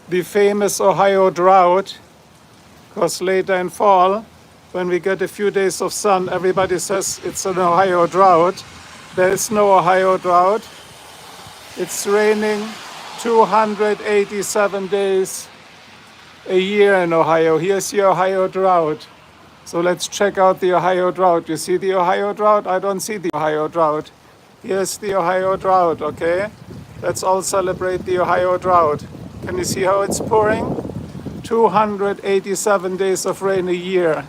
the famous Ohio drought, because later in fall, when we get a few days of sun, everybody says it's an Ohio drought. There is no Ohio drought. It's raining 287 days a year in Ohio. Here's the Ohio drought. So let's check out the Ohio drought. You see the Ohio drought? I don't see the Ohio drought. Here's the Ohio drought, okay? Let's all celebrate the Ohio drought. Can you see how it's pouring? 287 days of rain a year.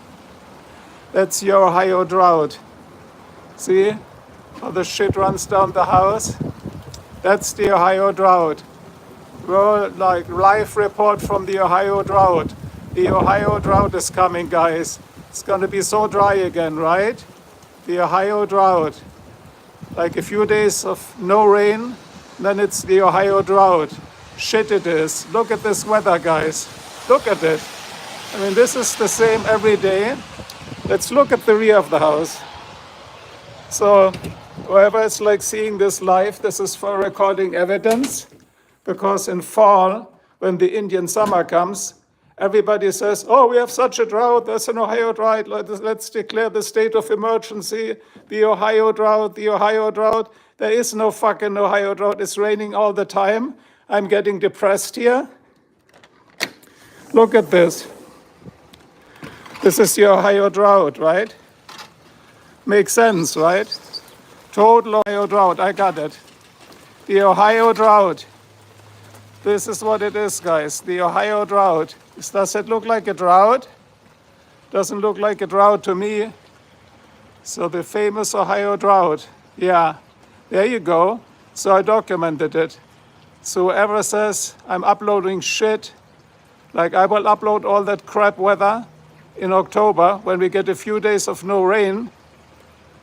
That's your Ohio drought. See how the shit runs down the house? That's the Ohio drought. Well, like live report from the Ohio drought. The Ohio drought is coming, guys. It's gonna be so dry again, right? The Ohio drought. Like a few days of no rain, then it's the Ohio drought. Shit it is. Look at this weather, guys. Look at it. I mean, this is the same every day. Let's look at the rear of the house. So, whoever is like seeing this live, this is for recording evidence. Because in fall, when the Indian summer comes, everybody says, oh, we have such a drought, there's an Ohio drought, let's declare the state of emergency, the Ohio drought, the Ohio drought. There is no fucking Ohio drought, it's raining all the time. I'm getting depressed here. Look at this. This is the Ohio drought, right? Makes sense, right? Total Ohio drought, I got it. The Ohio drought. This is what it is, guys, the Ohio drought. Does it look like a drought? Doesn't look like a drought to me. So the famous Ohio drought. Yeah, there you go. So I documented it. So whoever says I'm uploading shit, like I will upload all that crap weather in October when we get a few days of no rain,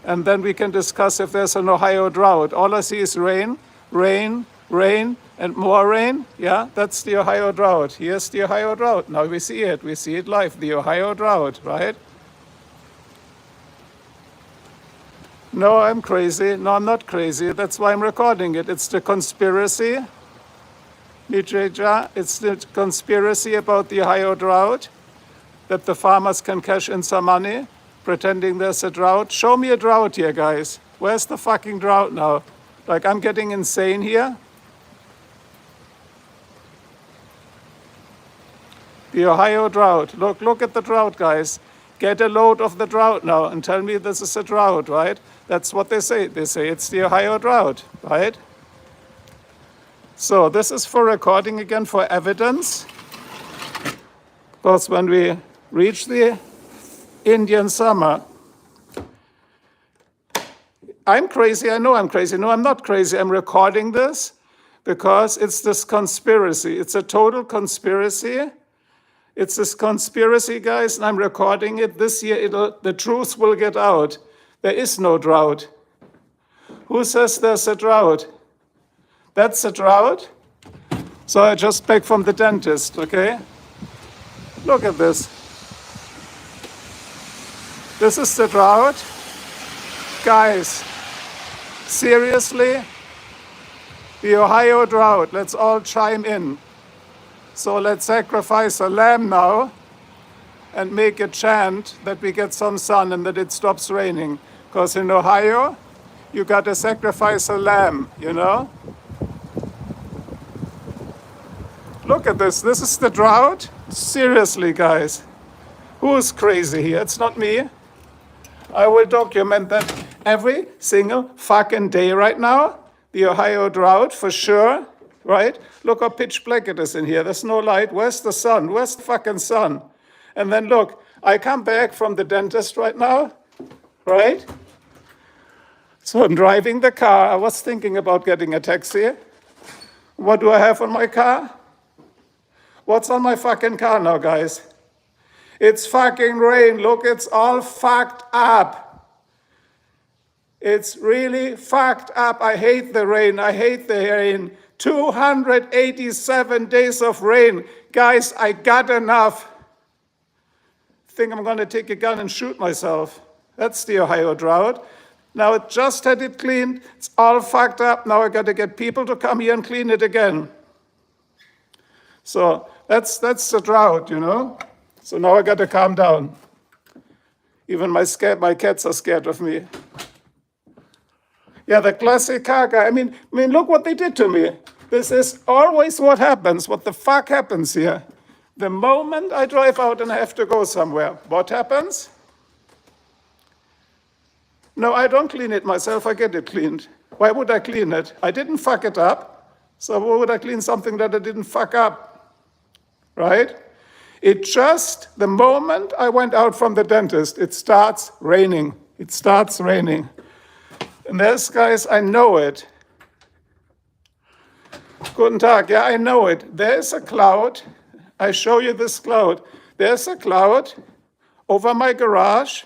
and then we can discuss if there's an Ohio drought. All I see is rain, rain, rain, and more rain. Yeah, that's the Ohio drought. Here's the Ohio drought. Now we see it. We see it live. The Ohio drought, right? No, I'm crazy. No, I'm not crazy. That's why I'm recording it. It's the conspiracy. Nijeja, it's the conspiracy about the Ohio drought, that the farmers can cash in some money, pretending there's a drought. Show me a drought here, guys. Where's the fucking drought now? Like, I'm getting insane here. The Ohio drought. Look at the drought, guys. Get a load of the drought now and tell me this is a drought, right? That's what they say. They say it's the Ohio drought, right? So this is for recording again, for evidence. Because when we reach the Indian summer, I'm crazy, I know I'm crazy. No, I'm not crazy. I'm recording this because it's this conspiracy. It's a total conspiracy. It's this conspiracy, guys, and I'm recording it. This year, the truth will get out. There is no drought. Who says there's a drought? That's a drought? So I just back from the dentist, okay? Look at this. This is the drought. Guys, seriously? The Ohio drought, let's all chime in. So let's sacrifice a lamb now and make a chant that we get some sun and that it stops raining. Because in Ohio, you got to sacrifice a lamb, you know? Look at this. This is the drought? Seriously, guys. Who is crazy here? It's not me. I will document that every single fucking day right now. The Ohio drought, for sure. Right? Look how pitch black it is in here. There's no light. Where's the sun? Where's the fucking sun? And then look, I come back from the dentist right now, right? So I'm driving the car. I was thinking about getting a taxi. What do I have on my car? What's on my fucking car now, guys? It's fucking rain. Look, it's all fucked up. It's really fucked up. I hate the rain. I hate the rain. 287 days of rain. Guys, I got enough. I think I'm going to take a gun and shoot myself. That's the Ohio drought. Now it just had it cleaned. It's all fucked up. Now I got to get people to come here and clean it again. So that's the drought, you know. So now I got to calm down. Even my cats are scared of me. Yeah, the classic car guy. I mean, look what they did to me. This is always what happens. What the fuck happens here? The moment I drive out and I have to go somewhere, what happens? No, I don't clean it myself. I get it cleaned. Why would I clean it? I didn't fuck it up. So why would I clean something that I didn't fuck up? Right? It just, the moment I went out from the dentist, it starts raining. It starts raining. And there's, guys, I know it. Guten Tag, yeah, I know it. There's a cloud. I show you this cloud. There's a cloud over my garage.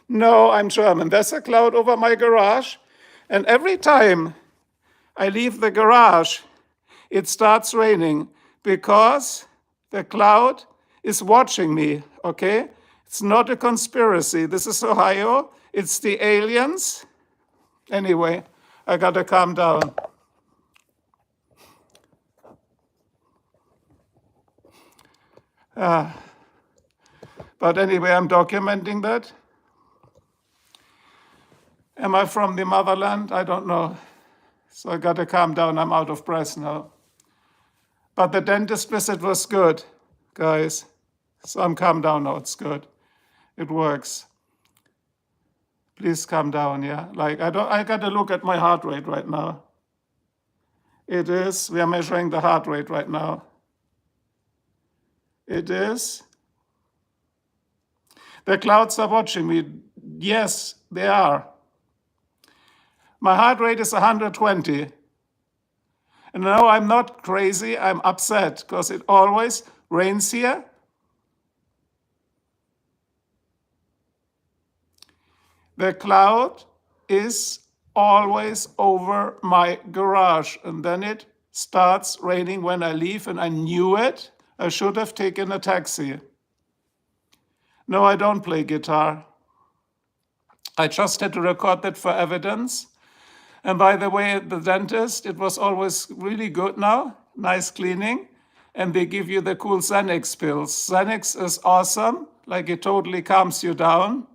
No, I'm German. There's a cloud over my garage. And every time I leave the garage, it starts raining because the cloud is watching me, okay? It's not a conspiracy. This is Ohio. It's the aliens. Anyway, I gotta calm down. But anyway, I'm documenting that. Am I from the motherland? I don't know. So I gotta calm down. I'm out of breath now. But the dentist visit was good, guys. So I'm calm down now. It's good. It works. Please calm down, yeah? Like, I gotta look at my heart rate right now. It is, we are measuring the heart rate right now. It is. The clouds are watching me. Yes, they are. My heart rate is 120. And no, I'm not crazy, I'm upset because it always rains here. The cloud is always over my garage, and then it starts raining when I leave, and I knew it. I should have taken a taxi. No, I don't play guitar. I just had to record that for evidence. And by the way, at the dentist, it was always really good now, nice cleaning. And they give you the cool Xanax pills. Xanax is awesome, like it totally calms you down.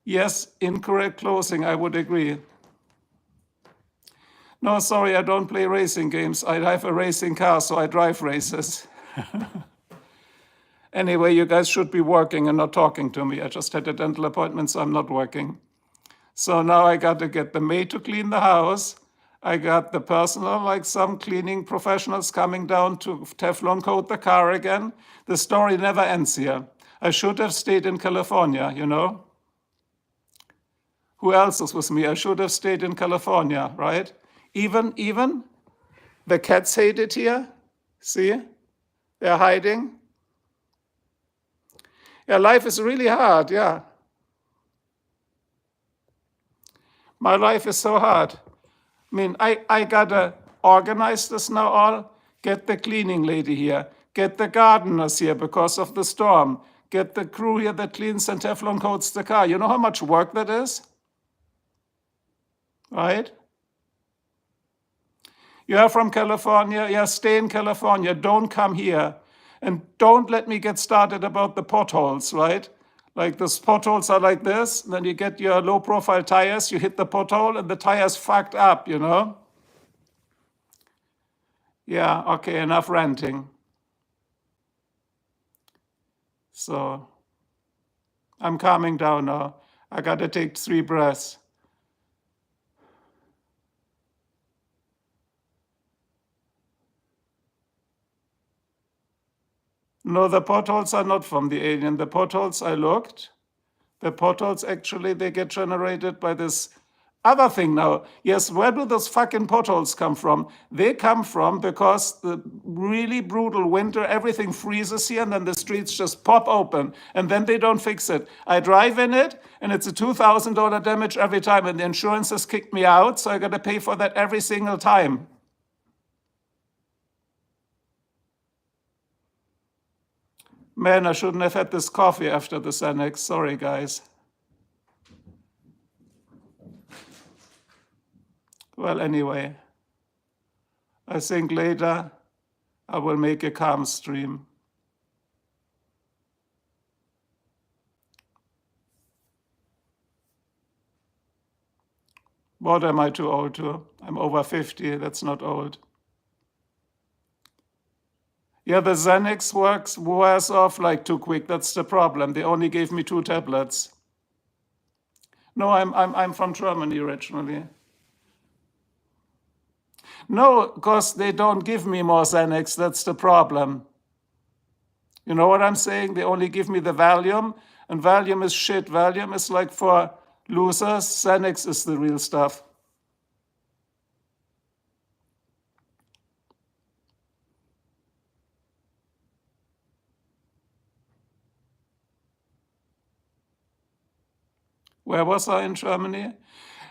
Yes, incorrect closing, I would agree. No, sorry, I don't play racing games. I have a racing car, so I drive races. Anyway, you guys should be working and not talking to me. I just had a dental appointment, so I'm not working. So now I got to get the maid to clean the house. I got the personal, like some cleaning professionals coming down to Teflon coat the car again. The story never ends here. I should have stayed in California, you know? Who else is with me? I should have stayed in California, right? Even the cats hate it here. See? They're hiding. Yeah, life is really hard, yeah. My life is so hard. I mean, I gotta organize this now all. Get the cleaning lady here. Get the gardeners here because of the storm. Get the crew here that cleans and Teflon coats the car. You know how much work that is? Right? You are from California. Yeah, stay in California. Don't come here. And don't let me get started about the potholes, right? Like those potholes are like this. Then you get your low profile tires, you hit the pothole and the tire's fucked up, you know? Yeah, okay, enough ranting. So I'm calming down now. I gotta take 3 breaths. No, the potholes are not from the alien. The potholes, I looked. The potholes, actually, they get generated by this other thing now. Yes, where do those fucking potholes come from? They come from because the really brutal winter, everything freezes here, and then the streets just pop open, and then they don't fix it. I drive in it, and it's a $2,000 damage every time, and the insurance has kicked me out, so I gotta pay for that every single time. Man, I shouldn't have had this coffee after the Xanax. Sorry, guys. Well, anyway, I think later I will make a calm stream. What am I too old to? I'm over 50. That's not old. Yeah, the Xanax wears off like too quick. That's the problem. They only gave me 2 tablets. No, I'm from Germany originally. No, because they don't give me more Xanax. That's the problem. You know what I'm saying? They only give me the Valium, and Valium is shit. Valium is like for losers. Xanax is the real stuff. Where was I in Germany?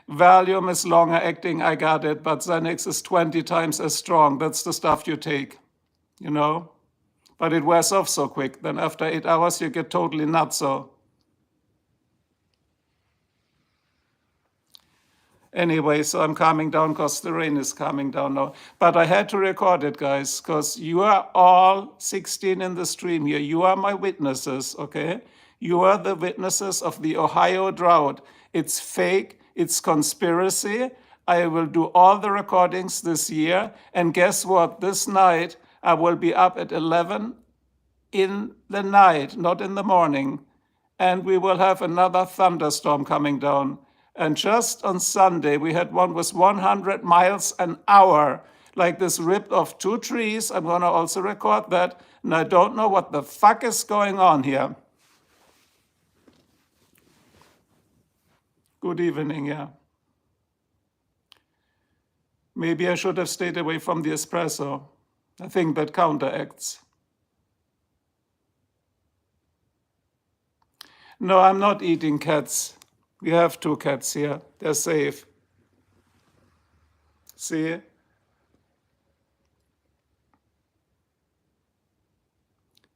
Valium is longer acting, I got it, but Xanax is 20 times as strong. That's the stuff you take, you know? But it wears off so quick. Then after 8 hours, you get totally nutso. Anyway, so I'm calming down because the rain is calming down now. But I had to record it, guys, because you are all 16 in the stream here. You are my witnesses, okay? You are the witnesses of the Ohio drought. It's fake, it's conspiracy. I will do all the recordings this year. And guess what? This night, I will be up at 11 in the night, not in the morning. And we will have another thunderstorm coming down. And just on Sunday, we had one with 100 miles an hour, like this ripped off 2 trees. I'm going to also record that. And I don't know what the fuck is going on here. Good evening, yeah. Maybe I should have stayed away from the espresso. I think that counteracts. No, I'm not eating cats. We have 2 cats here. They're safe. See?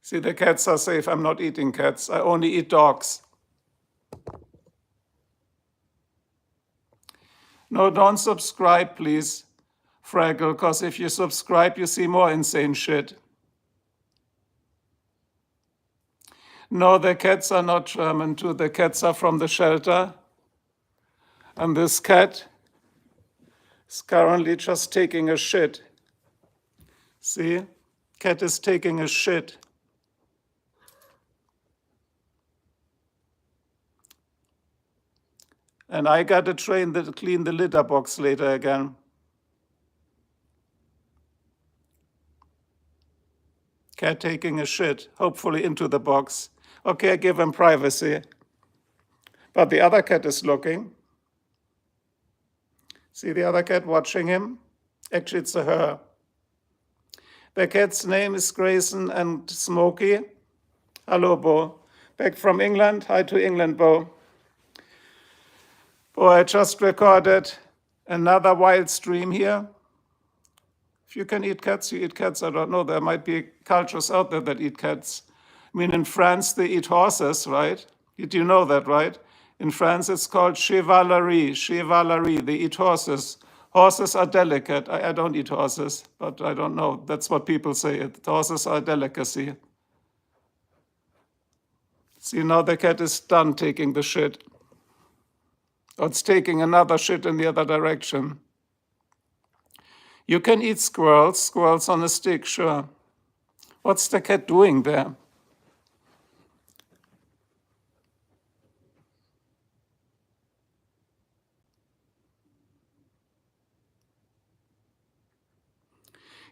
See, the cats are safe. I'm not eating cats. I only eat dogs. No, don't subscribe, please, Fraggle, because if you subscribe, you see more insane shit. No, the cats are not German too. The cats are from the shelter. And this cat is currently just taking a shit. See? Cat is taking a shit. And I got to clean the litter box later again. Cat taking a shit, hopefully into the box. Okay, I give him privacy. But the other cat is looking. See the other cat watching him? Actually, it's a her. The cat's name is Grayson and Smokey. Hello, Bo. Back from England. Hi to England, Bo. Bo, I just recorded another wild stream here. If you can eat cats, you eat cats. I don't know. There might be cultures out there that eat cats. I mean, in France, they eat horses, right? Did you know that, right? In France, it's called chevalerie. Chevalerie. They eat horses. Horses are delicate. I don't eat horses, but I don't know. That's what people say. Horses are a delicacy. See, now the cat is done taking the shit. Or it's taking another shit in the other direction. You can eat squirrels on a stick, sure. What's the cat doing there?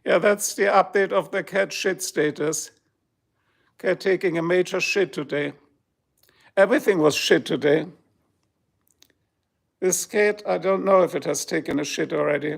Yeah, that's the update of the cat shit status. Cat taking a major shit today. Everything was shit today. This cat, I don't know if it has taken a shit already.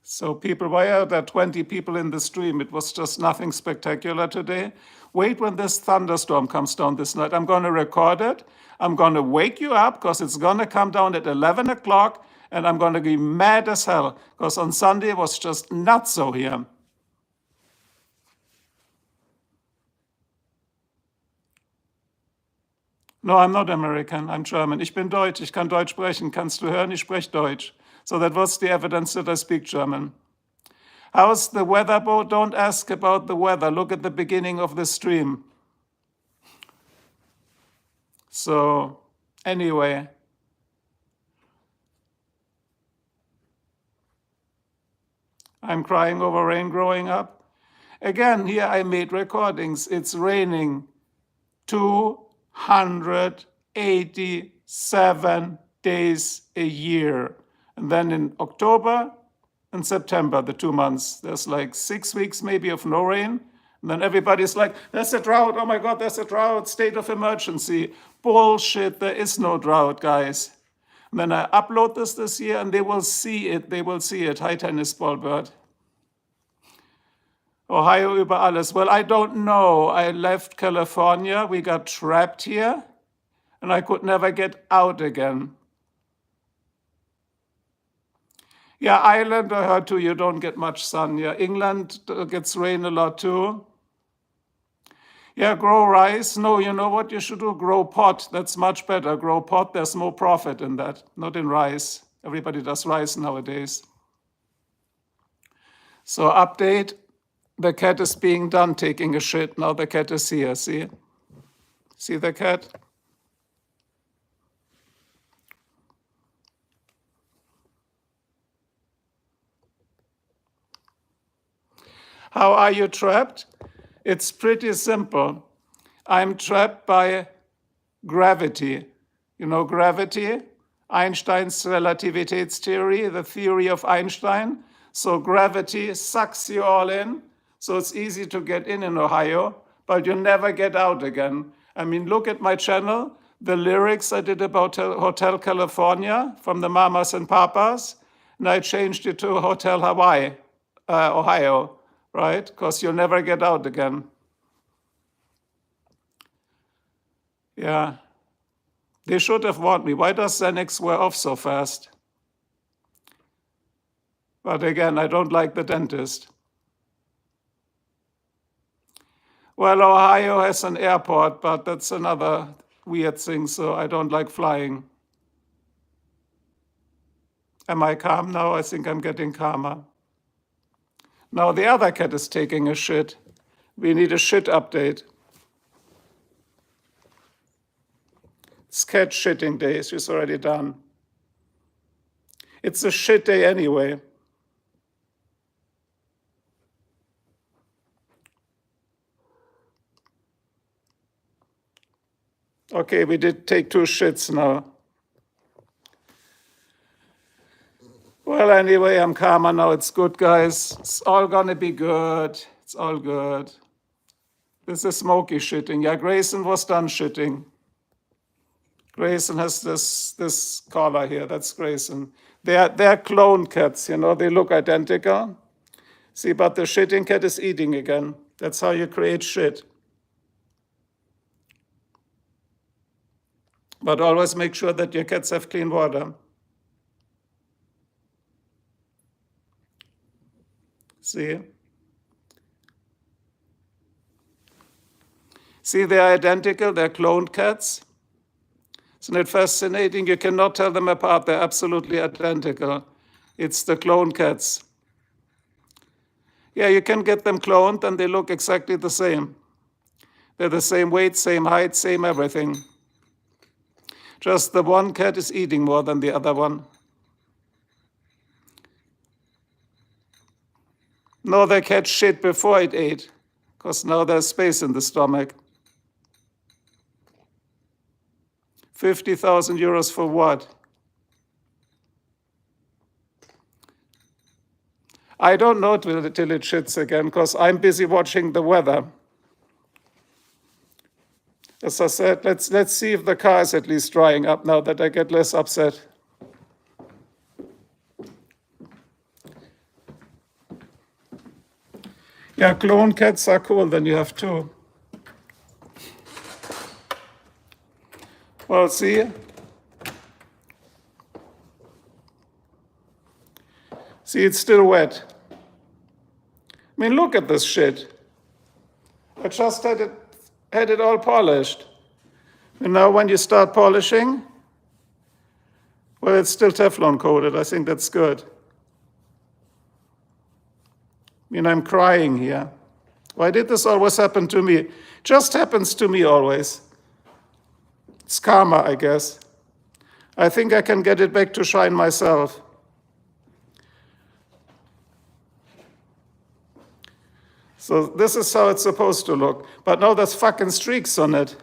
So people, why are there 20 people in the stream? It was just nothing spectacular today. Wait when this thunderstorm comes down this night. I'm going to record it. I'm going to wake you up because it's going to come down at 11 o'clock and I'm going to be mad as hell because on Sunday it was just not so here. No, I'm not American, I'm German. Ich bin Deutsch, ich kann Deutsch sprechen. Kannst du hören? Ich spreche Deutsch. So that was the evidence that I speak German. How's the weather, Bo? Don't ask about the weather. Look at the beginning of the stream. So, anyway. I'm crying over rain growing up. Again, here I made recordings. It's raining 287 days a year. And then in October and September, the 2 months, there's like 6 weeks maybe of no rain. And then everybody's like, there's a drought. Oh my God, there's a drought. State of emergency. Bullshit. There is no drought, guys. And then I upload this year and they will see it. They will see it. Hi, tennis ball bird. Ohio über alles. Well, I don't know. I left California. We got trapped here and I could never get out again. Yeah, Ireland, I heard too, you don't get much sun. Yeah, England gets rain a lot too. Yeah, grow rice. No, you know what you should do? Grow pot. That's much better. Grow pot, there's more profit in that, not in rice. Everybody does rice nowadays. So update, the cat is being done taking a shit. Now the cat is here, see? See the cat? How are you trapped? It's pretty simple. I'm trapped by gravity. You know gravity? Einstein's Relativitätstheory, the theory of Einstein. So gravity sucks you all in. So it's easy to get in Ohio, but you never get out again. I mean, look at my channel, the lyrics I did about Hotel California from the Mamas and Papas, and I changed it to Hotel Hawaii, Ohio, right? Because you'll never get out again. Yeah. They should have warned me. Why does Xanax wear off so fast? But again, I don't like the dentist. Well, Ohio has an airport, but that's another weird thing, so I don't like flying. Am I calm now? I think I'm getting calmer. Now the other cat is taking a shit. We need a shit update. It's cat shitting day, she's already done. It's a shit day anyway. Okay, we did take 2 shits now. Well, anyway, I'm calmer now. It's good, guys. It's all gonna be good. It's all good. This is Smokey shitting. Yeah, Grayson was done shitting. Grayson has this collar here. That's Grayson. They're clone cats, you know. They look identical. See, but the shitting cat is eating again. That's how you create shit. But always make sure that your cats have clean water. See? See, they're identical. They're cloned cats. Isn't it fascinating? You cannot tell them apart. They're absolutely identical. It's the clone cats. Yeah, you can get them cloned and they look exactly the same. They're the same weight, same height, same everything. Just the one cat is eating more than the other one. No, the cat shit before it ate, because now there's space in the stomach. 50,000 euros for what? I don't know till it shits again, because I'm busy watching the weather. As I said, let's see if the car is at least drying up now that I get less upset. Yeah, clone cats are cool, then you have 2. Well, see? See, it's still wet. I mean, look at this shit. I just had it all polished. And now when you start polishing, well, it's still Teflon coated. I think that's good. I mean, I'm crying here. Why did this always happen to me? Just happens to me always. It's karma, I guess. I think I can get it back to shine myself. So this is how it's supposed to look. But now there's fucking streaks on it.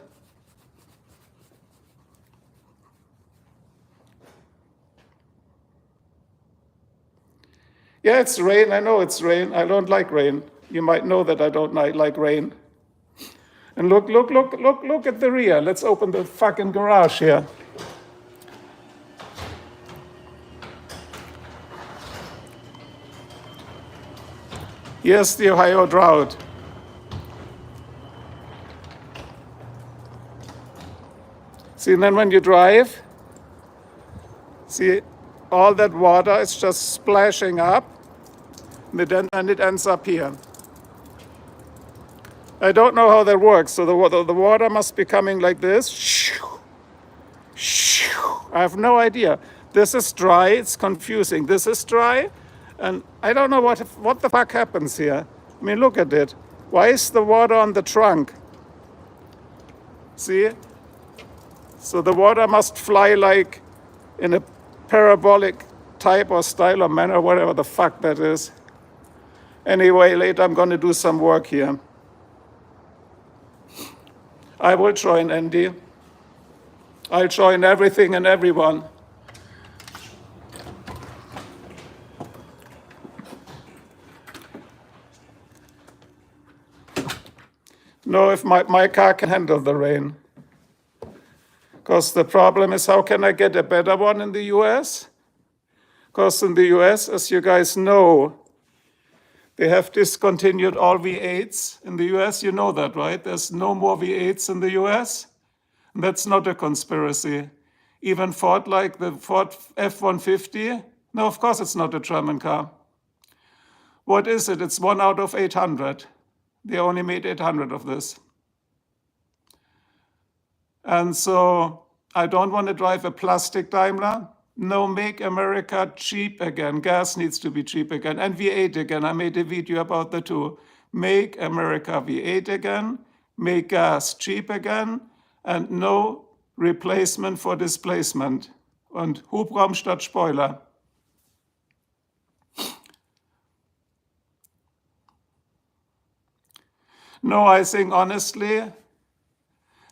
Yeah, it's rain. I know it's rain. I don't like rain. You might know that I don't like rain. And look at the rear. Let's open the fucking garage here. Here's the Ohio drought. See, and then when you drive, see, all that water is just splashing up, and it ends up here. I don't know how that works. So the water must be coming like this. I have no idea. This is dry. It's confusing. This is dry. And I don't know what the fuck happens here. I mean, look at it. Why is the water on the trunk? See? So the water must fly like in a parabolic type or style or manner, whatever the fuck that is. Anyway, later I'm going to do some work here. I will join Andy. I'll join everything and everyone. No, if my car can handle the rain. Because the problem is, how can I get a better one in the US? Because in the US, as you guys know, they have discontinued all V8s in the US. You know that, right? There's no more V8s in the US. And that's not a conspiracy. Even Ford, like the Ford F-150, no, of course it's not a German car. What is it? It's 1 out of 800. They only made 800 of this. And so I don't want to drive a plastic Daimler. No, make America cheap again. Gas needs to be cheap again. And V8 again. I made a video about the two. Make America V8 again. Make gas cheap again. And no replacement for displacement. Und Hubraum statt Spoiler. No, I think honestly,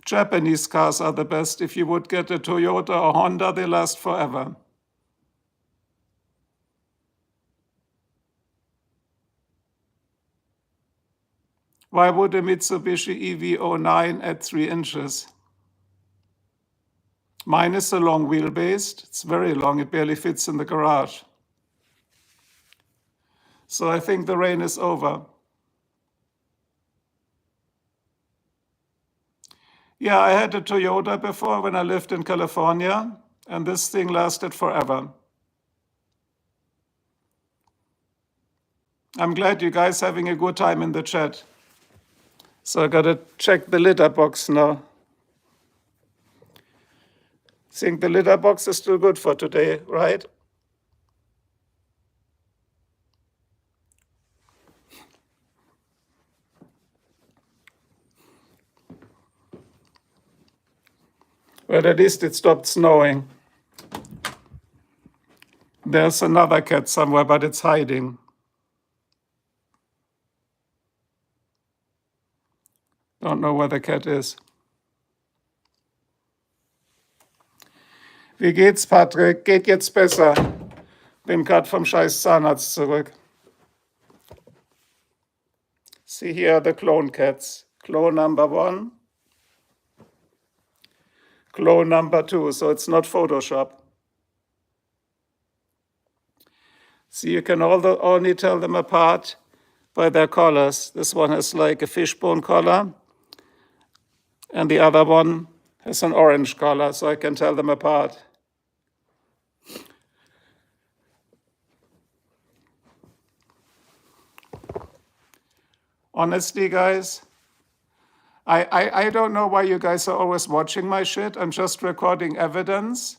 Japanese cars are the best. If you would get a Toyota or Honda, they last forever. Why would a Mitsubishi EV09 at 3 inches? Mine is a long wheelbase. It's very long. It barely fits in the garage. So I think the rain is over. Yeah, I had a Toyota before when I lived in California, and this thing lasted forever. I'm glad you guys having a good time in the chat. So I gotta check the litter box now. Think the litter box is still good for today, right? Well, at least it stopped snowing. There's another cat somewhere, but it's hiding. Don't know where the cat is. Wie geht's, Patrick? Geht jetzt besser. Bin gerade vom scheiß Zahnarzt zurück. See, here are the clone cats. Clone number 1. Clone number 2, so it's not Photoshop. See, you can only tell them apart by their collars. This one has like a fishbone collar, and the other one has an orange collar, so I can tell them apart. Honestly, guys, I don't know why you guys are always watching my shit. I'm just recording evidence.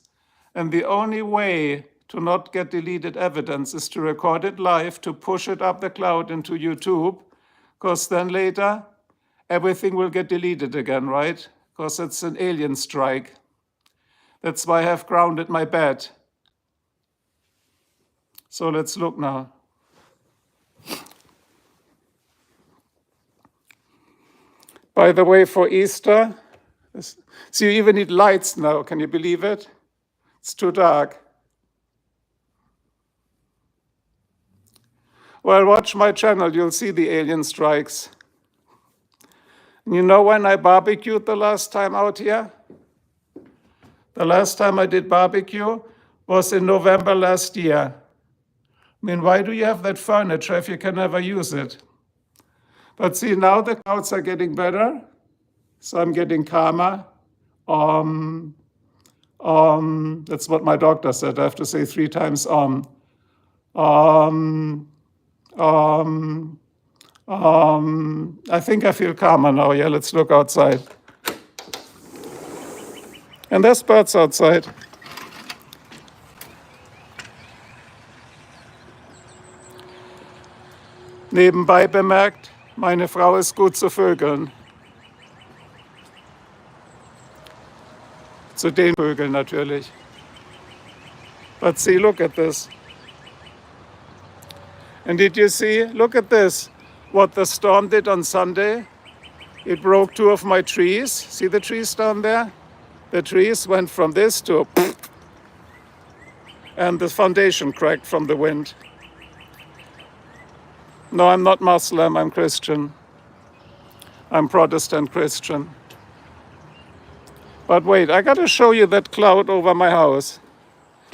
And the only way to not get deleted evidence is to record it live, to push it up the cloud into YouTube, because then later everything will get deleted again, right? Because it's an alien strike. That's why I have grounded my bed. So let's look now. By the way, for Easter, so you even need lights now. Can you believe it? It's too dark. Well, watch my channel. You'll see the alien strikes. You know when I barbecued the last time out here? The last time I did barbecue was in November last year. I mean, why do you have that furniture if you can never use it? But see, now the clouds are getting better, so I'm getting calmer. That's what my doctor said. I have to say 3 times I think I feel calmer now. Yeah, let's look outside. And there's birds outside. Nebenbei bemerkt, meine Frau ist gut zu Vögeln. Zu den Vögeln natürlich. But see, look at this. And did you see? Look at this. What the storm did on Sunday. It broke 2 of my trees. See the trees down there? The trees went from this to and the foundation cracked from the wind. No, I'm not Muslim, I'm Christian. I'm Protestant Christian. But wait, I gotta show you that cloud over my house.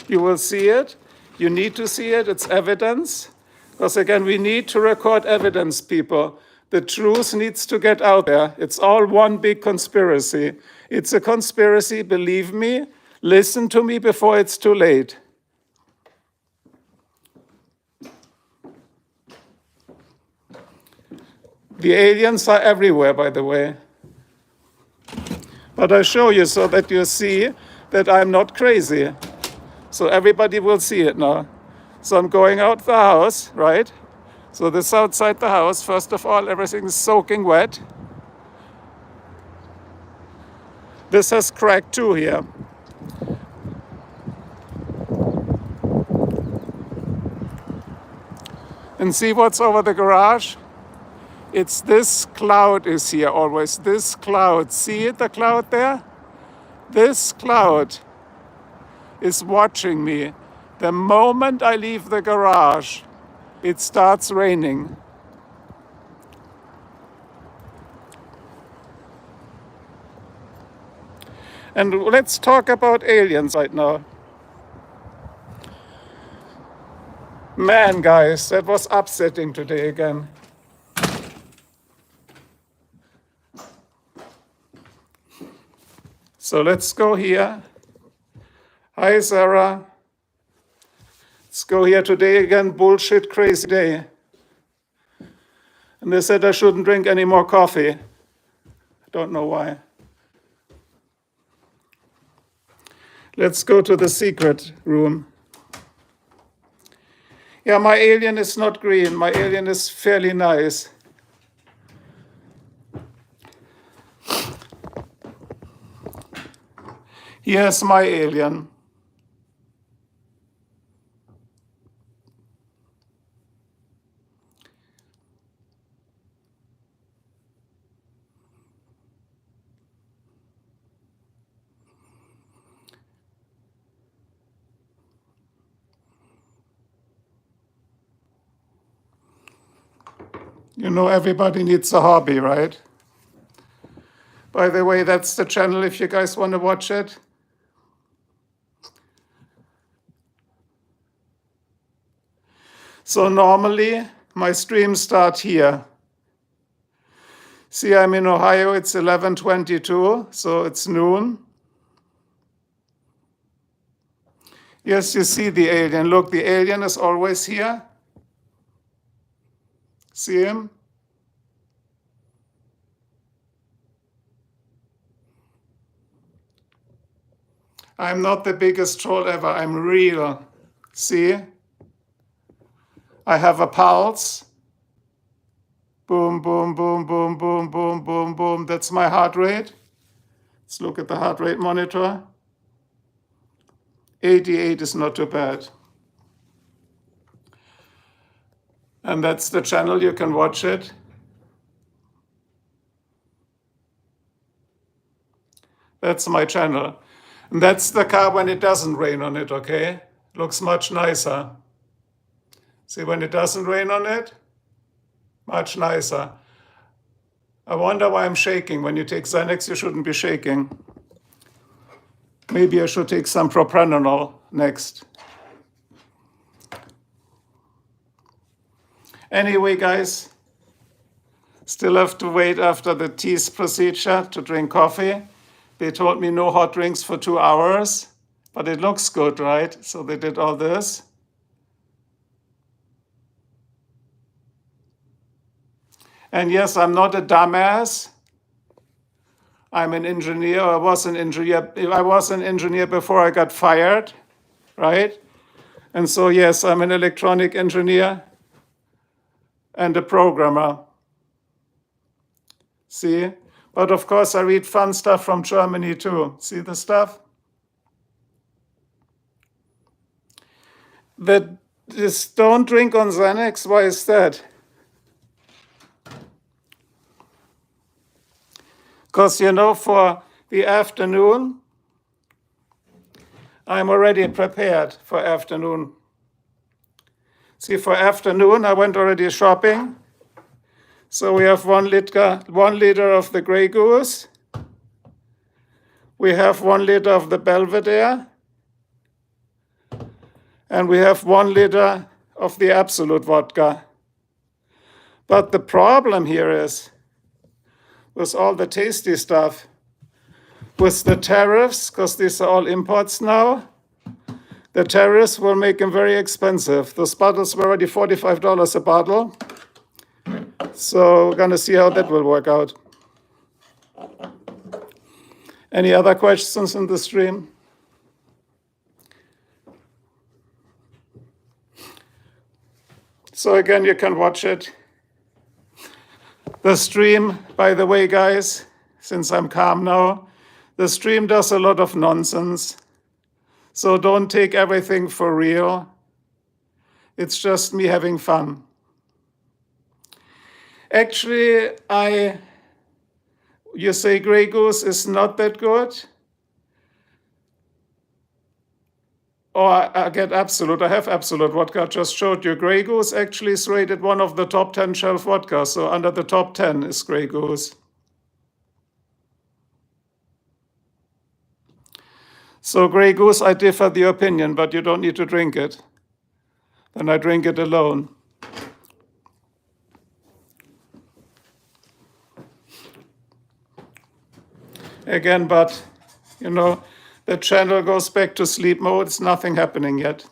You will see it. You need to see it. It's evidence. Because again, we need to record evidence, people. The truth needs to get out there. It's all one big conspiracy. It's a conspiracy, believe me. Listen to me before it's too late. The aliens are everywhere, by the way. But I show you so that you see that I'm not crazy. So everybody will see it now. So I'm going out the house, right? So this outside the house, first of all, everything is soaking wet. This has cracked too here. And see what's over the garage? It's this cloud is here always, this cloud. See it, the cloud there? This cloud is watching me. The moment I leave the garage, it starts raining. And let's talk about aliens right now. Man, guys, that was upsetting today again. So let's go here. Hi, Sarah. Let's go here today again. Bullshit, crazy day. And they said I shouldn't drink any more coffee. I don't know why. Let's go to the secret room. Yeah, my alien is not green. My alien is fairly nice. Here's my alien. You know, everybody needs a hobby, right? By the way, that's the channel if you guys want to watch it. So normally, my streams start here. See, I'm in Ohio, it's 11:22, so it's noon. Yes, you see the alien. Look, the alien is always here. See him? I'm not the biggest troll ever. I'm real. See? I have a pulse. Boom, boom, boom, boom, boom, boom, boom, boom. That's my heart rate. Let's look at the heart rate monitor. 88 is not too bad. And that's the channel. You can watch it. That's my channel. And that's the car when it doesn't rain on it, okay? Looks much nicer. See, when it doesn't rain on it, much nicer. I wonder why I'm shaking. When you take Xanax, you shouldn't be shaking. Maybe I should take some propranolol next. Anyway, guys, still have to wait after the tease procedure to drink coffee. They told me no hot drinks for 2 hours, but it looks good, right? So they did all this. And yes, I'm not a dumbass. I'm an engineer. I was an engineer before I got fired, right? And so, yes, I'm an electronic engineer and a programmer. See? But of course, I read fun stuff from Germany too. See the stuff? This don't drink on Xanax, why is that? Because, you know, for the afternoon, I'm already prepared for afternoon. See, for afternoon, I went already shopping. So we have 1 liter of the Grey Goose. We have 1 liter of the Belvedere. And we have 1 liter of the Absolute vodka. But the problem here is, with all the tasty stuff, with the tariffs, because these are all imports now, the tariffs will make them very expensive. Those bottles were already $45 a bottle. So we're going to see how that will work out. Any other questions in the stream? So again, you can watch it. The stream, by the way, guys, since I'm calm now, the stream does a lot of nonsense. So don't take everything for real. It's just me having fun. Actually, you say Grey Goose is not that good? Or I get Absolute. I have Absolute vodka. I just showed you. Grey Goose actually is rated one of the top 10 shelf vodkas. So under the top 10 is Grey Goose. So Grey Goose, I differ the opinion, but you don't need to drink it. Then I drink it alone. Again, but, you know, the channel goes back to sleep mode. It's nothing happening yet.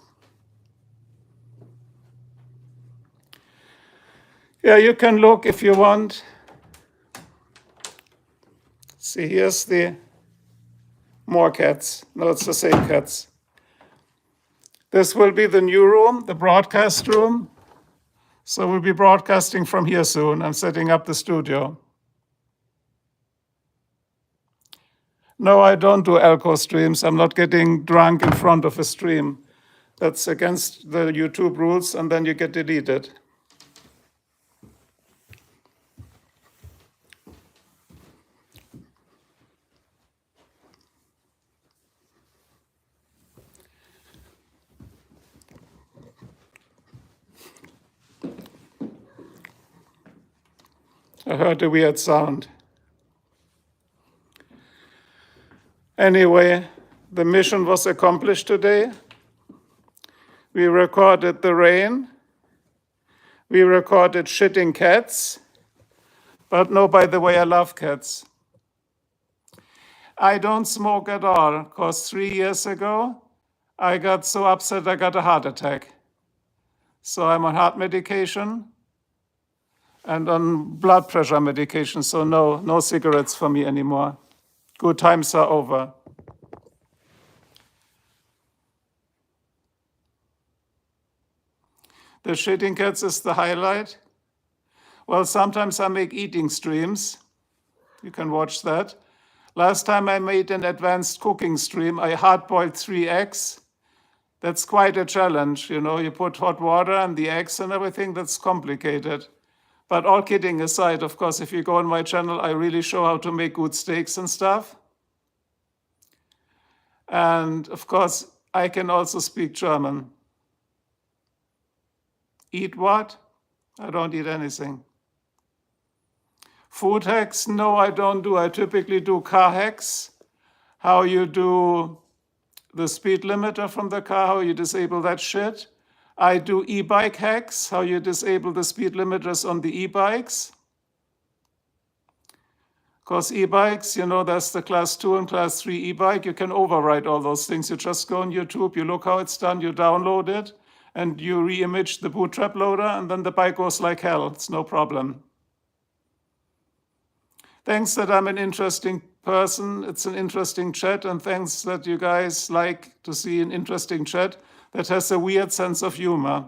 Yeah, you can look if you want. See, here's the more cats. No, it's the same cats. This will be the new room, the broadcast room. So we'll be broadcasting from here soon. I'm setting up the studio. No, I don't do alcohol streams. I'm not getting drunk in front of a stream. That's against the YouTube rules, and then you get deleted. I heard a weird sound. Anyway, the mission was accomplished today. We recorded the rain. We recorded shitting cats. But no, by the way, I love cats. I don't smoke at all, because 3 years ago, I got so upset I got a heart attack. So I'm on heart medication and on blood pressure medication. So no cigarettes for me anymore. Good times are over. The shitting cats is the highlight. Well, sometimes I make eating streams. You can watch that. Last time I made an advanced cooking stream, I hard-boiled 3 eggs. That's quite a challenge, you know. You put hot water and the eggs and everything, that's complicated. But all kidding aside, of course, if you go on my channel, I really show how to make good steaks and stuff. And of course, I can also speak German. Eat what? I don't eat anything. Food hacks? No, I don't do. I typically do car hacks. How you do the speed limiter from the car, how you disable that shit. I do e-bike hacks, how you disable the speed limiters on the e-bikes. Because e-bikes, you know, that's the class 2 and class 3 e-bike. You can override all those things. You just go on YouTube, you look how it's done, you download it, and you re-image the bootstrap loader, and then the bike goes like hell. It's no problem. Thanks that I'm an interesting person. It's an interesting chat, and thanks that you guys like to see an interesting chat that has a weird sense of humor.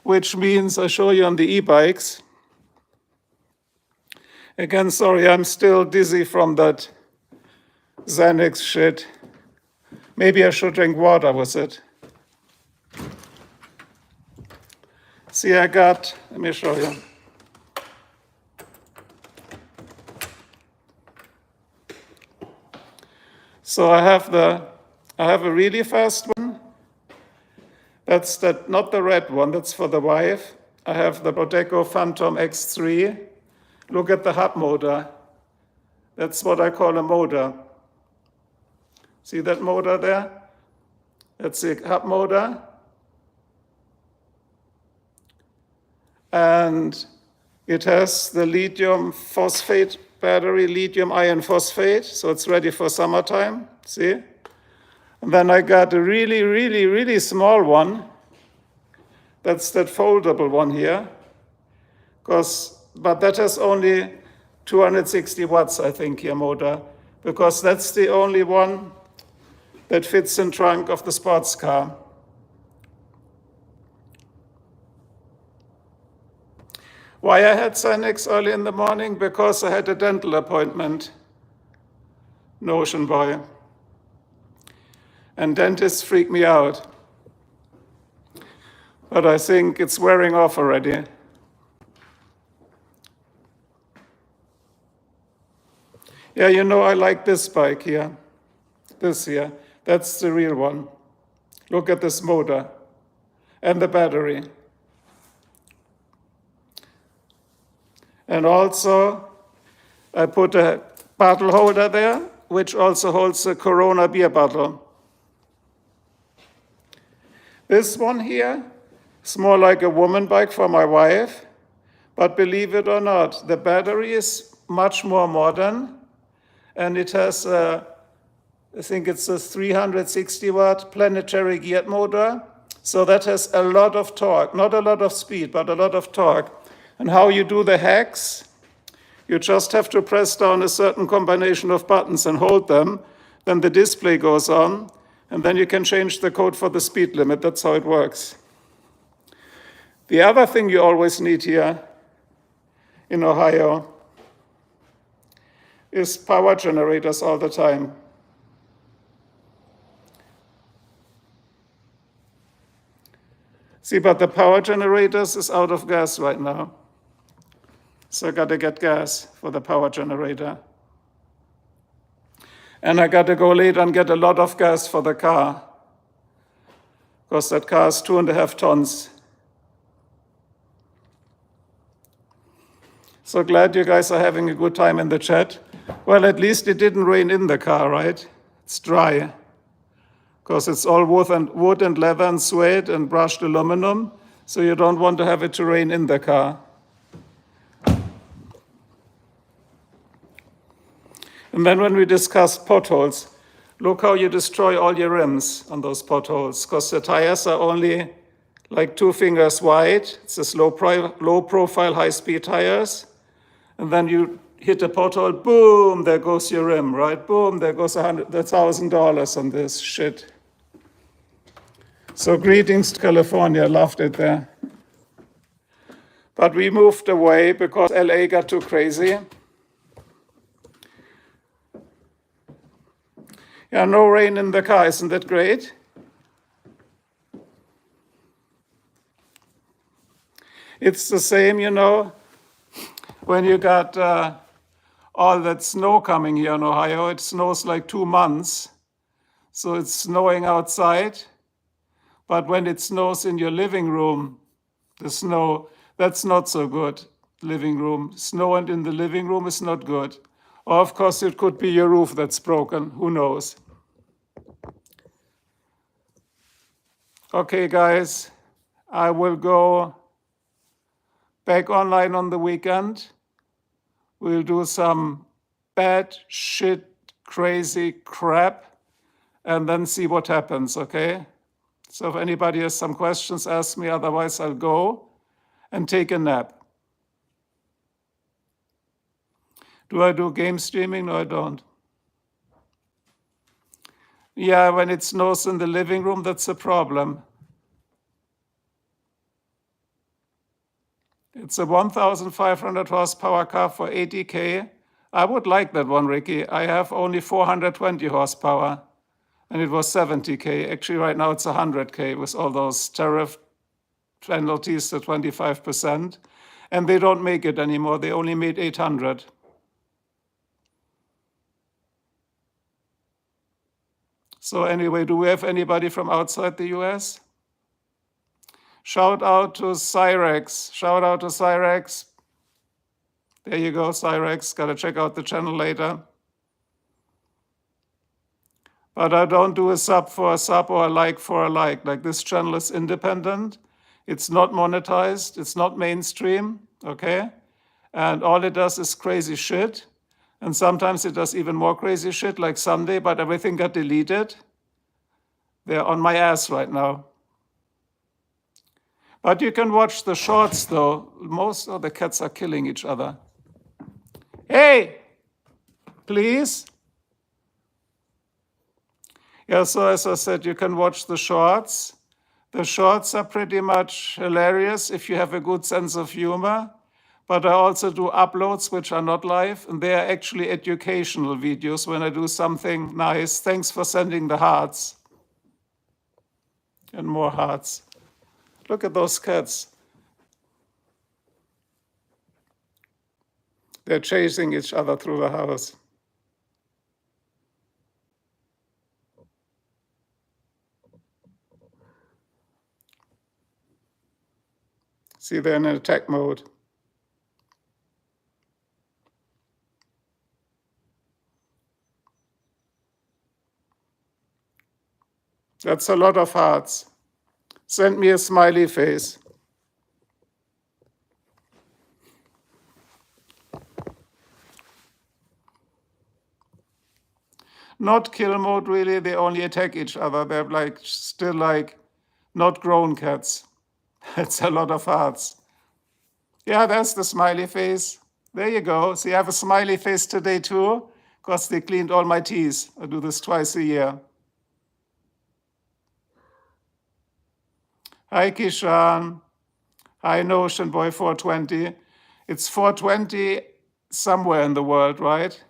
Which means I show you on the e-bikes. Again, sorry, I'm still dizzy from that Xanax shit. Maybe I should drink water with it. See, let me show you. So I have a really fast one. That's not the red one, that's for the wife. I have the Proteco Phantom X3. Look at the hub motor. That's what I call a motor. See that motor there? That's the hub motor. And it has the lithium phosphate battery, lithium iron phosphate, so it's ready for summertime, see? And then I got a really, really, really small one. That's that foldable one here. But that has only 260 watts, I think, here, motor, because that's the only one that fits in trunk of the sports car. Why I had Xanax early in the morning? Because I had a dental appointment. No, Ocean Boy. And dentists freak me out. But I think it's wearing off already. Yeah, you know, I like this bike here. This here. That's the real one. Look at this motor and the battery. And also, I put a bottle holder there, which also holds a Corona beer bottle. This one here is more like a woman bike for my wife, but believe it or not, the battery is much more modern, and it has I think it's a 360 watt planetary geared motor, so that has a lot of torque, not a lot of speed, but a lot of torque. And how you do the hacks, you just have to press down a certain combination of buttons and hold them, then the display goes on, and then you can change the code for the speed limit. That's how it works. The other thing you always need here in Ohio is power generators all the time. See, but the power generators is out of gas right now. So I gotta get gas for the power generator. And I gotta go later and get a lot of gas for the car, because that car is 2.5 tons. So glad you guys are having a good time in the chat. Well, at least it didn't rain in the car, right? It's dry, because it's all wood and leather and suede and brushed aluminum, so you don't want to have it to rain in the car. And then when we discuss potholes, look how you destroy all your rims on those potholes, because the tires are only like 2 fingers wide. It's this low profile, high-speed tires. And then you hit a pothole, boom, there goes your rim, right? Boom, there goes $1,000 on this shit. So greetings to California, loved it there. But we moved away because LA got too crazy. Yeah, no rain in the car, isn't that great? It's the same, when you got all that snow coming here in Ohio. It snows like 2 months, so it's snowing outside. But when it snows in your living room, the snow, that's not so good. Living room, snow and in the living room is not good. Or of course it could be your roof that's broken, who knows. Okay guys, I will go back online on the weekend. We'll do some bad shit, crazy crap, and then see what happens, okay? So if anybody has some questions, ask me, otherwise I'll go and take a nap. Do I do game streaming? No, I don't. Yeah, when it snows in the living room, that's a problem. It's a 1,500 horsepower car for 80K. I would like that one, Ricky. I have only 420 horsepower, and it was 70K. Actually, right now it's 100K with all those tariff penalties to 25%. And they don't make it anymore. They only made 800. So anyway, do we have anybody from outside the US? Shout out to Cyrex. Shout out to Cyrex. There you go, Cyrex. Got to check out the channel later. But I don't do a sub for a sub or a like for a like. Like, this channel is independent. It's not monetized. It's not mainstream, okay? And all it does is crazy shit. And sometimes it does even more crazy shit, like Sunday, but everything got deleted. They're on my ass right now. But you can watch the shorts, though. Most of the cats are killing each other. Hey, please. Yeah, so as I said, you can watch the shorts. The shorts are pretty much hilarious if you have a good sense of humor. But I also do uploads which are not live, and they are actually educational videos when I do something nice. Thanks for sending the hearts. And more hearts. Look at those cats. They're chasing each other through the house. See, they're in attack mode. That's a lot of hearts. Send me a smiley face. Not kill mode, really. They only attack each other. They're like still like not grown cats. It's a lot of hearts. Yeah, that's the smiley face. There you go. See, I have a smiley face today too, because they cleaned all my teeth. I do this twice a year. Hi, Kishan. Hi, Notion Boy 420. It's 420 somewhere in the world, right?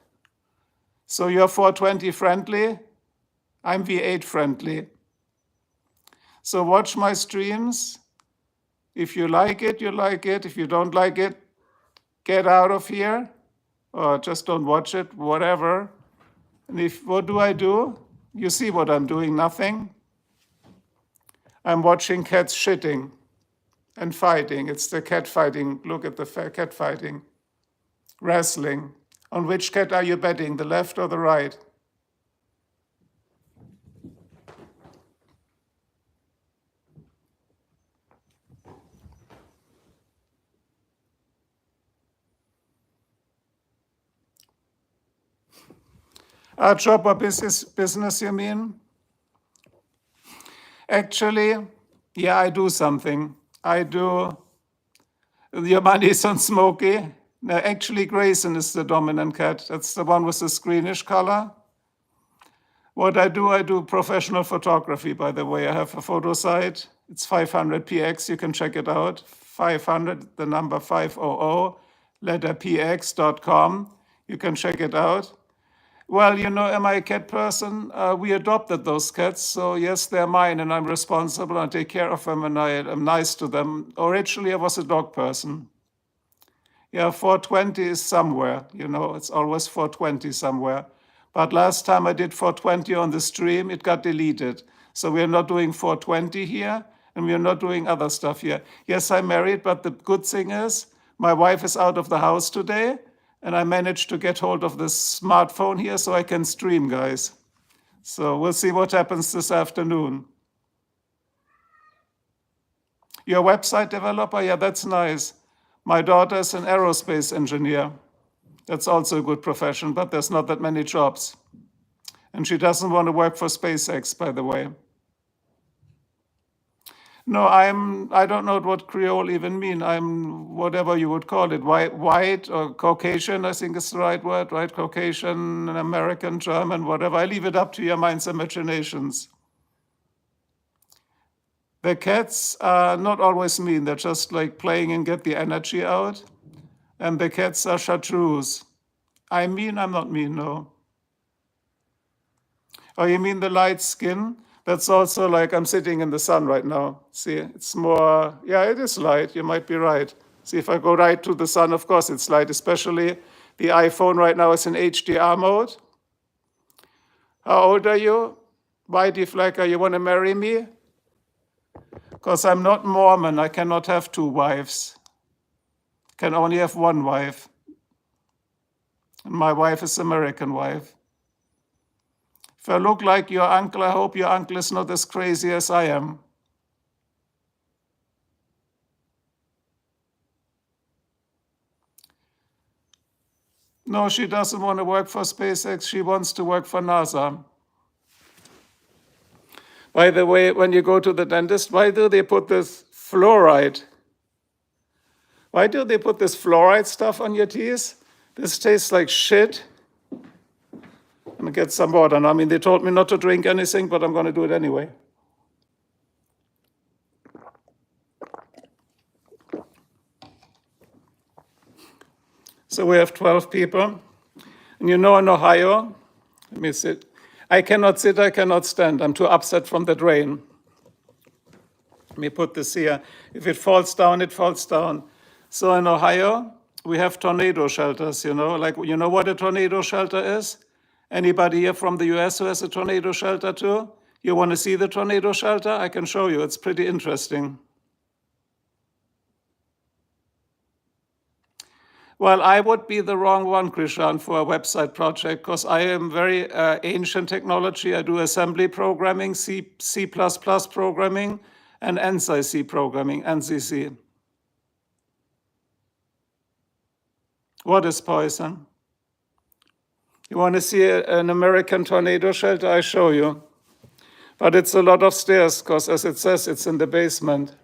So you're 420 friendly? I'm V8 friendly. So watch my streams. If you like it, you like it. If you don't like it, get out of here. Or just don't watch it, whatever. And what do? You see what I'm doing, nothing. I'm watching cats shitting and fighting. It's the cat fighting. Look at the cat fighting. Wrestling. On which cat are you betting, the left or the right? Job or business, you mean? Actually, yeah, I do something. I do. Your money is on Smokey. No, actually, Grayson is the dominant cat. That's the one with the greenish color. What I do professional photography, by the way. I have a photo site. It's 500px. You can check it out. 500, the number 500, letter px.com. You can check it out. Well, am I a cat person? We adopted those cats, so yes, they're mine, and I'm responsible and take care of them, and I am nice to them. Originally, I was a dog person. Yeah, 420 is somewhere, it's always 420 somewhere. But last time I did 420 on the stream, it got deleted. So we're not doing 420 here, and we're not doing other stuff here. Yes, I'm married, but the good thing is my wife is out of the house today, and I managed to get hold of this smartphone here so I can stream, guys. So we'll see what happens this afternoon. You're a website developer? Yeah, that's nice. My daughter is an aerospace engineer. That's also a good profession, but there's not that many jobs. And she doesn't want to work for SpaceX, by the way. No, I don't know what Creole even mean. I'm whatever you would call it, white or Caucasian, I think is the right word, right? Caucasian, American, German, whatever. I leave it up to your mind's imaginations. The cats are not always mean. They're just like playing and get the energy out. And the cats are chartreuse. I'm not mean, no. Oh, you mean the light skin? That's also like I'm sitting in the sun right now. See, it's more, yeah, it is light. You might be right. See, if I go right to the sun, of course it's light, especially the iPhone right now is in HDR mode. How old are you? Whitey Flecker, you want to marry me? Because I'm not Mormon. I cannot have two wives. Can only have one wife. And my wife is American wife. If I look like your uncle, I hope your uncle is not as crazy as I am. No, she doesn't want to work for SpaceX. She wants to work for NASA. By the way, when you go to the dentist, why do they put this fluoride? Why do they put this fluoride stuff on your teeth? This tastes like shit. I'm gonna get some water now. I mean, they told me not to drink anything, but I'm gonna do it anyway. So we have 12 people. And in Ohio, let me sit. I cannot sit, I cannot stand. I'm too upset from the drain. Let me put this here. If it falls down, it falls down. So in Ohio, we have tornado shelters, like, what a tornado shelter is? Anybody here from the US who has a tornado shelter too? You want to see the tornado shelter? I can show you. It's pretty interesting. Well, I would be the wrong one, Krishan, for a website project because I am very ancient technology. I do assembly programming, C++ programming, and ANSI-C programming, ANSI-C. What is poison? You want to see an American tornado shelter? I show you. But it's a lot of stairs because, as it says, it's in the basement.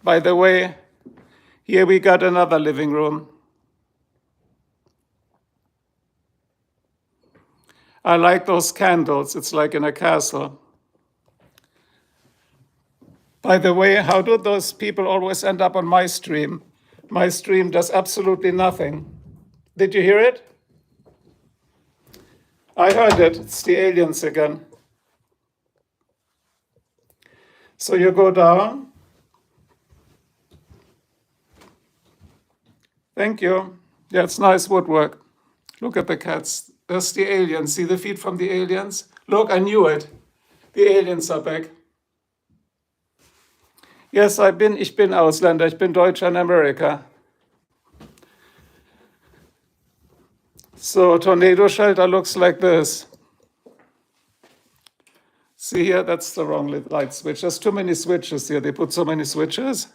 By the way, here we got another living room. I like those candles. It's like in a castle. By the way, how do those people always end up on my stream? My stream does absolutely nothing. Did you hear it? I heard it. It's the aliens again. So you go down. Thank you. Yeah, it's nice woodwork. Look at the cats. There's the aliens. See the feet from the aliens? Look, I knew it. The aliens are back. Yes, ich bin Ausländer. Ich bin Deutscher in America. So tornado shelter looks like this. See here, that's the wrong light switch. There's too many switches here. They put so many switches.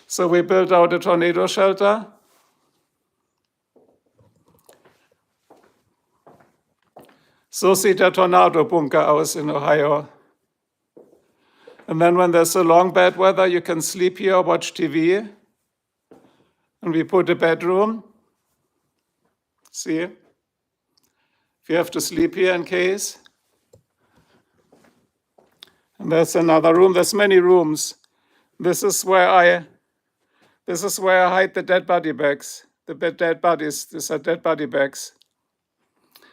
So we built out a tornado shelter. So sieht der Tornado-Bunker aus in Ohio. And then when there's a long bad weather, you can sleep here or watch TV. And we put a bedroom. See? if you have to sleep here in case. And there's another room. There's many rooms. This is where I hide the dead body bags. The dead bodies. These are dead body bags.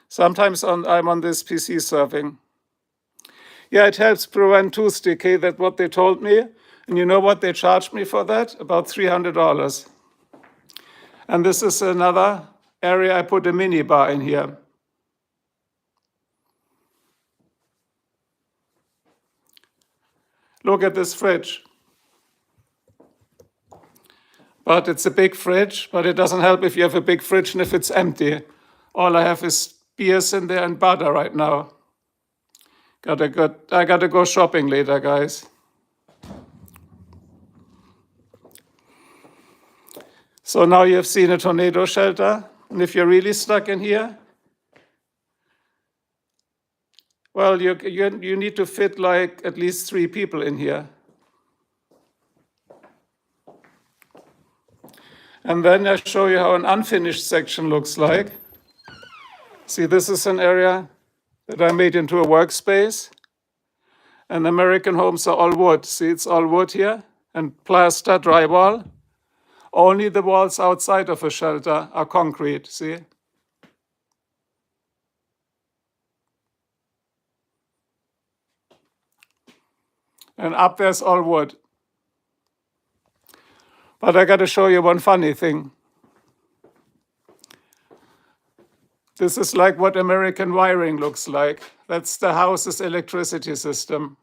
Sometimes I'm on this PC surfing. Yeah, it helps prevent tooth decay. That's what they told me. And you know what they charged me for that? About $300. And this is another area. I put a mini bar in here. Look at this fridge. But it's a big fridge, but it doesn't help if you have a big fridge and if it's empty. All I have is beers in there and butter right now. I gotta go shopping later, guys. So now you've seen a tornado shelter. And if you're really stuck in here, well, you need to fit like at least 3 people in here. And then I show you how an unfinished section looks like. See, this is an area that I made into a workspace. And American homes are all wood. See, it's all wood here and plaster drywall. Only the walls outside of a shelter are concrete, see? And up there's all wood. But I gotta show you one funny thing. This is like what American wiring looks like. That's the house's electricity system.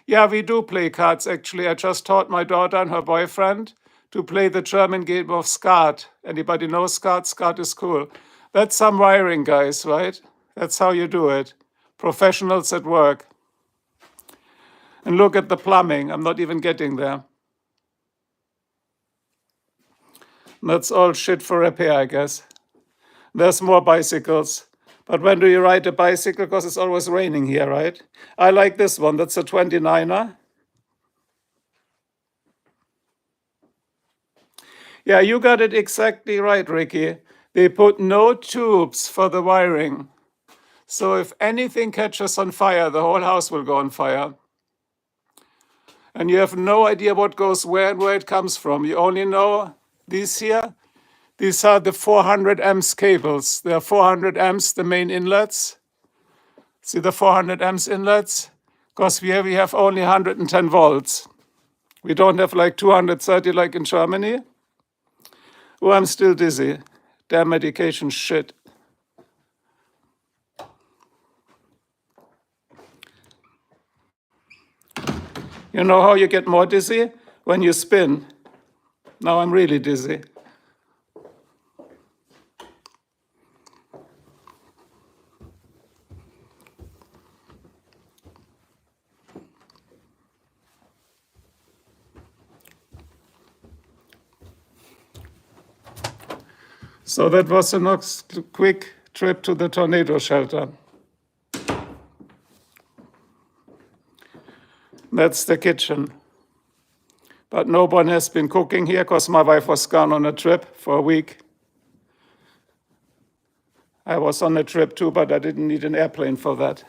Yeah, we do play cards, actually. I just taught my daughter and her boyfriend to play the German game of Skat. Anybody know Skat? Skat is cool. That's some wiring, guys, right? That's how you do it. Professionals at work. And look at the plumbing. I'm not even getting there. That's all shit for repair, I guess. There's more bicycles. But when do you ride a bicycle? Because it's always raining here, right? I like this one. That's a 29er. Yeah, you got it exactly right, Ricky. They put no tubes for the wiring. So if anything catches on fire, the whole house will go on fire. And you have no idea what goes where and where it comes from. You only know these here. These are the 400 amps cables. There are 400 amps, the main inlets. See the 400 amps inlets? Because we have only 110 volts. We don't have like 230 like in Germany. Oh, I'm still dizzy. Damn medication shit. You know how you get more dizzy? When you spin. Now I'm really dizzy. So that was a next quick trip to the tornado shelter. That's the kitchen. But no one has been cooking here because my wife was gone on a trip for a week. I was on a trip too, but I didn't need an airplane for that.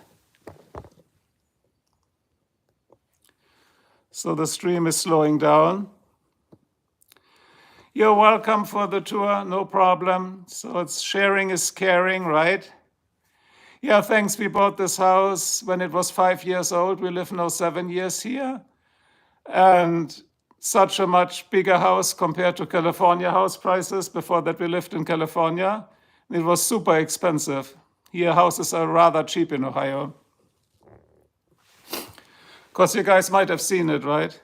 So the stream is slowing down. You're welcome for the tour, no problem. So it's sharing is caring, right? Yeah, thanks. We bought this house when it was 5 years old. We live now 7 years here. And such a much bigger house compared to California house prices. Before that, we lived in California. It was super expensive. Here, houses are rather cheap in Ohio. Because you guys might have seen it, right?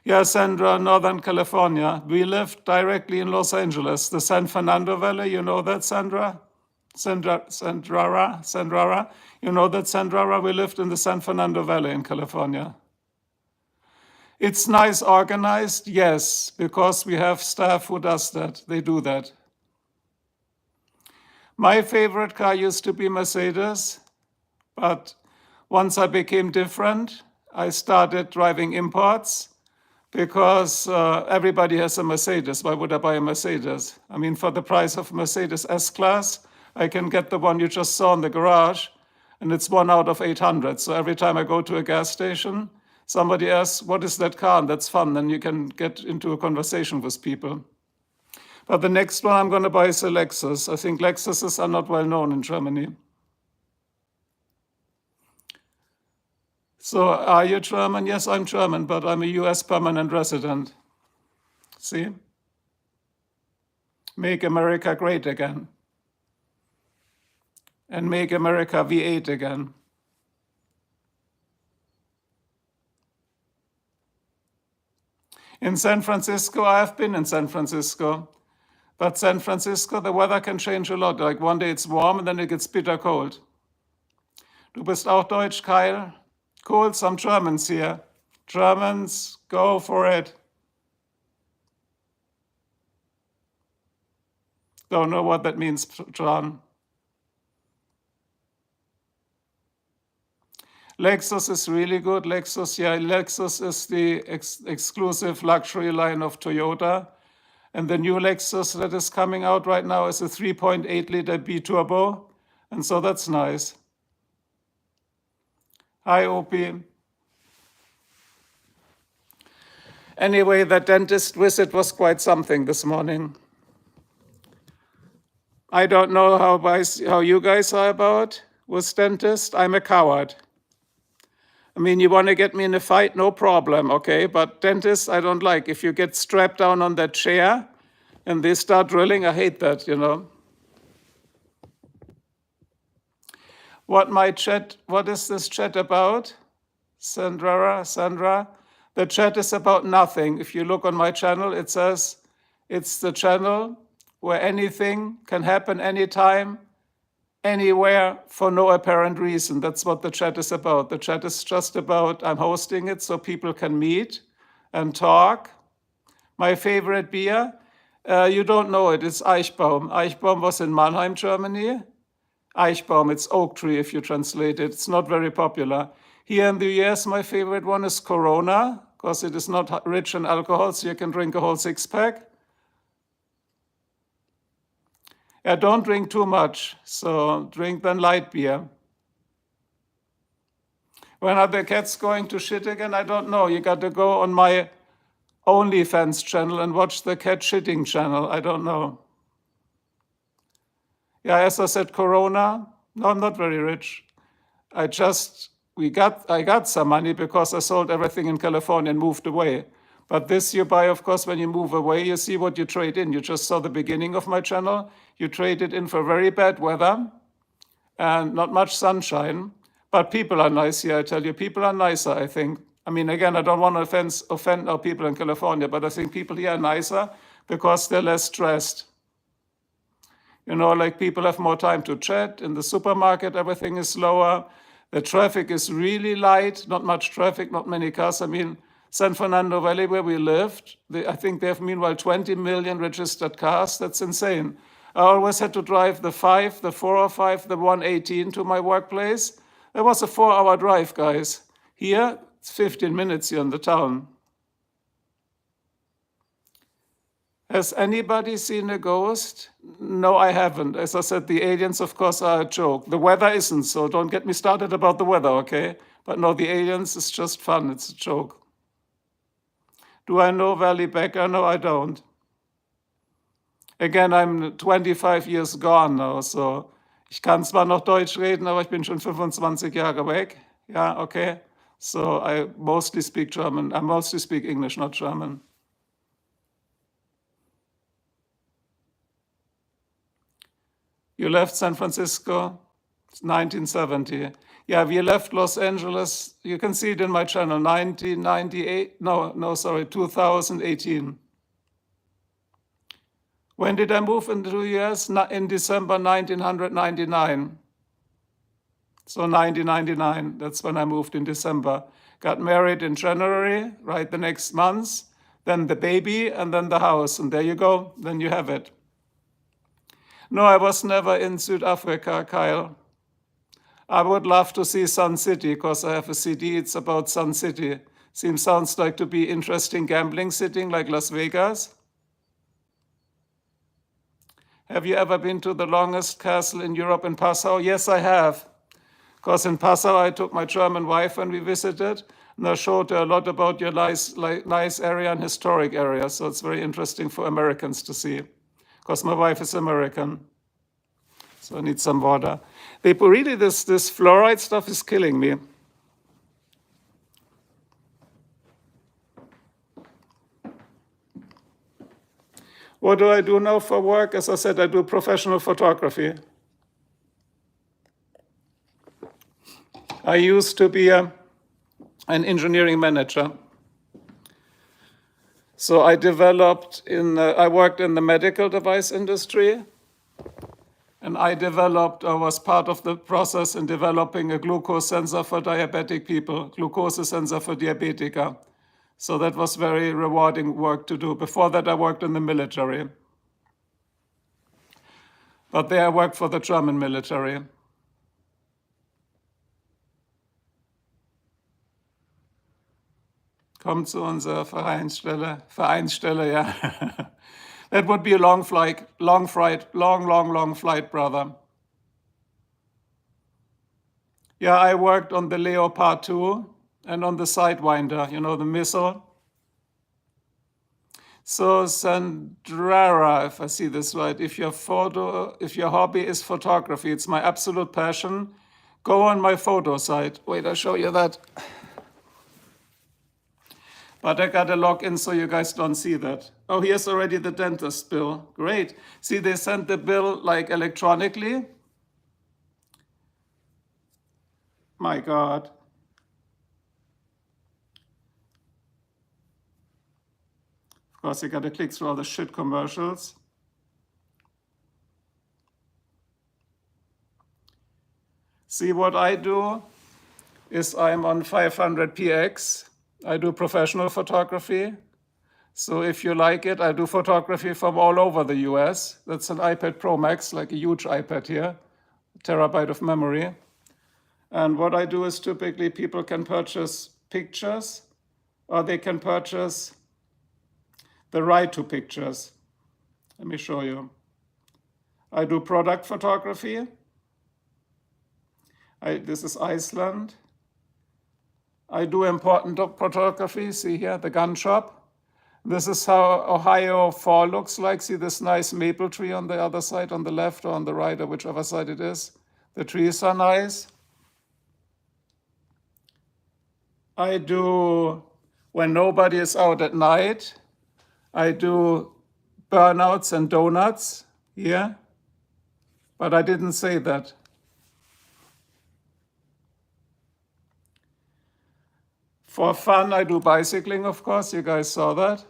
Yeah, Sandra, Northern California. We lived directly in Los Angeles, the San Fernando Valley. You know that, Sandra? Sandrara. You know that, Sandrara? We lived in the San Fernando Valley in California. It's nice organized, yes, because we have staff who does that. They do that. My favorite car used to be Mercedes, but once I became different, I started driving imports. because everybody has a Mercedes. Why would I buy a Mercedes? I mean, for the price of a Mercedes S-Class, I can get the one you just saw in the garage, and it's 1 out of 800. So every time I go to a gas station, somebody asks, what is that car? And that's fun. Then you can get into a conversation with people. But the next one I'm going to buy is a Lexus. I think Lexuses are not well known in Germany. So are you German? Yes, I'm German, but I'm a US permanent resident. See? Make America great again. And make America V8 again. In San Francisco, I have been in San Francisco. But San Francisco, the weather can change a lot. Like one day it's warm and then it gets bitter cold. Du bist auch Deutsch, Kyle? Cool, some Germans here. Germans, go for it. Don't know what that means, John. Lexus is really good. Lexus is the exclusive luxury line of Toyota. And the new Lexus that is coming out right now is a 3.8 liter B-turbo. And so that's nice. Hi, Opie. Anyway, the dentist visit was quite something this morning. I don't know how you guys are about with dentist. I'm a coward. I mean, you want to get me in a fight, no problem, okay? But dentists, I don't like. If you get strapped down on that chair and they start drilling, I hate that, you know. What is this chat about? Sandra? The chat is about nothing. If you look on my channel, it says it's the channel where anything can happen anytime, anywhere, for no apparent reason. That's what the chat is about. The chat is just about, I'm hosting it so people can meet and talk. My favorite beer, you don't know it, it's Eichbaum. Eichbaum was in Mannheim, Germany. Eichbaum, it's oak tree if you translate it. It's not very popular. Here in the US, my favorite one is Corona, because it is not rich in alcohol, so you can drink a whole six-pack. Yeah, don't drink too much, so drink then light beer. When are the cats going to shit again? I don't know. You got to go on my OnlyFans channel and watch the cat shitting channel. I don't know. Yeah, as I said, Corona. No, I'm not very rich. I got some money because I sold everything in California and moved away. But this you buy, of course, when you move away, you see what you trade in. You just saw the beginning of my channel. You trade it in for very bad weather and not much sunshine. But people are nice here, I tell you. People are nicer, I think. I mean, again, I don't want to offend our people in California, but I think people here are nicer because they're less stressed. You know, like people have more time to chat. In the supermarket, everything is slower. The traffic is really light, not much traffic, not many cars. I mean, San Fernando Valley, where we lived, I think they have meanwhile 20 million registered cars. That's insane. I always had to drive the 405, the 118 to my workplace. That was a 4-hour drive, guys. Here, it's 15 minutes here in the town. Has anybody seen a ghost? No, I haven't. As I said, the aliens, of course, are a joke. The weather isn't, so don't get me started about the weather, okay? But no, the aliens is just fun. It's a joke. Do I know Valley Becker? No, I don't. Again, I'm 25 years gone now, so ich kann zwar noch Deutsch reden, aber ich bin schon 25 Jahre weg. Yeah, okay. So I mostly speak German. I mostly speak English, not German. You left San Francisco, 1970. Yeah, we left Los Angeles. You can see it in my channel, 1998. No, sorry, 2018. When did I move into the US? In December 1999. So 1999, that's when I moved in December. Got married in January, right the next month. Then the baby, and then the house. And there you go, then you have it. No, I was never in South Africa, Kyle. I would love to see Sun City because I have a CD, it's about Sun City. Sounds like to be interesting gambling city like Las Vegas. Have you ever been to the longest castle in Europe in Passau? Yes, I have. Because in Passau, I took my German wife when we visited, and I showed her a lot about your nice area and historic area. So it's very interesting for Americans to see, because my wife is American. So I need some water. Really, this fluoride stuff is killing me. What do I do now for work? As I said, I do professional photography. I used to be an engineering manager. So I worked in the medical device industry, and I was part of the process in developing a glucose sensor for diabetic people, glucose sensor for diabetica. So that was very rewarding work to do. Before that, I worked in the military. But there I worked for the German military. Kommt zu unserer Vereinsstelle, yeah. That would be a long flight, long flight, brother. Yeah, I worked on the Leopard 2 and on the Sidewinder, the missile. So Sandrara, if I see this right, if your hobby is photography, it's my absolute passion, go on my photo site. Wait, I'll show you that. But I gotta log in so you guys don't see that. Oh, here's already the dentist bill. Great. See, they sent the bill like electronically. My God. Of course, you gotta click through all the shit commercials. See, what I do is I'm on 500px. I do professional photography. So if you like it, I do photography from all over the US. That's an iPad Pro Max, like a huge iPad here, a terabyte of memory. And what I do is typically people can purchase pictures, or they can purchase the right to pictures. Let me show you. I do product photography. This is Iceland. I do important photography. See here, the gun shop. This is how Ohio fall looks like. See this nice maple tree on the other side, on the left or on the right, or whichever side it is. The trees are nice. I do, when nobody is out at night, I do burnouts and donuts here. But I didn't say that. For fun, I do bicycling, of course. You guys saw that.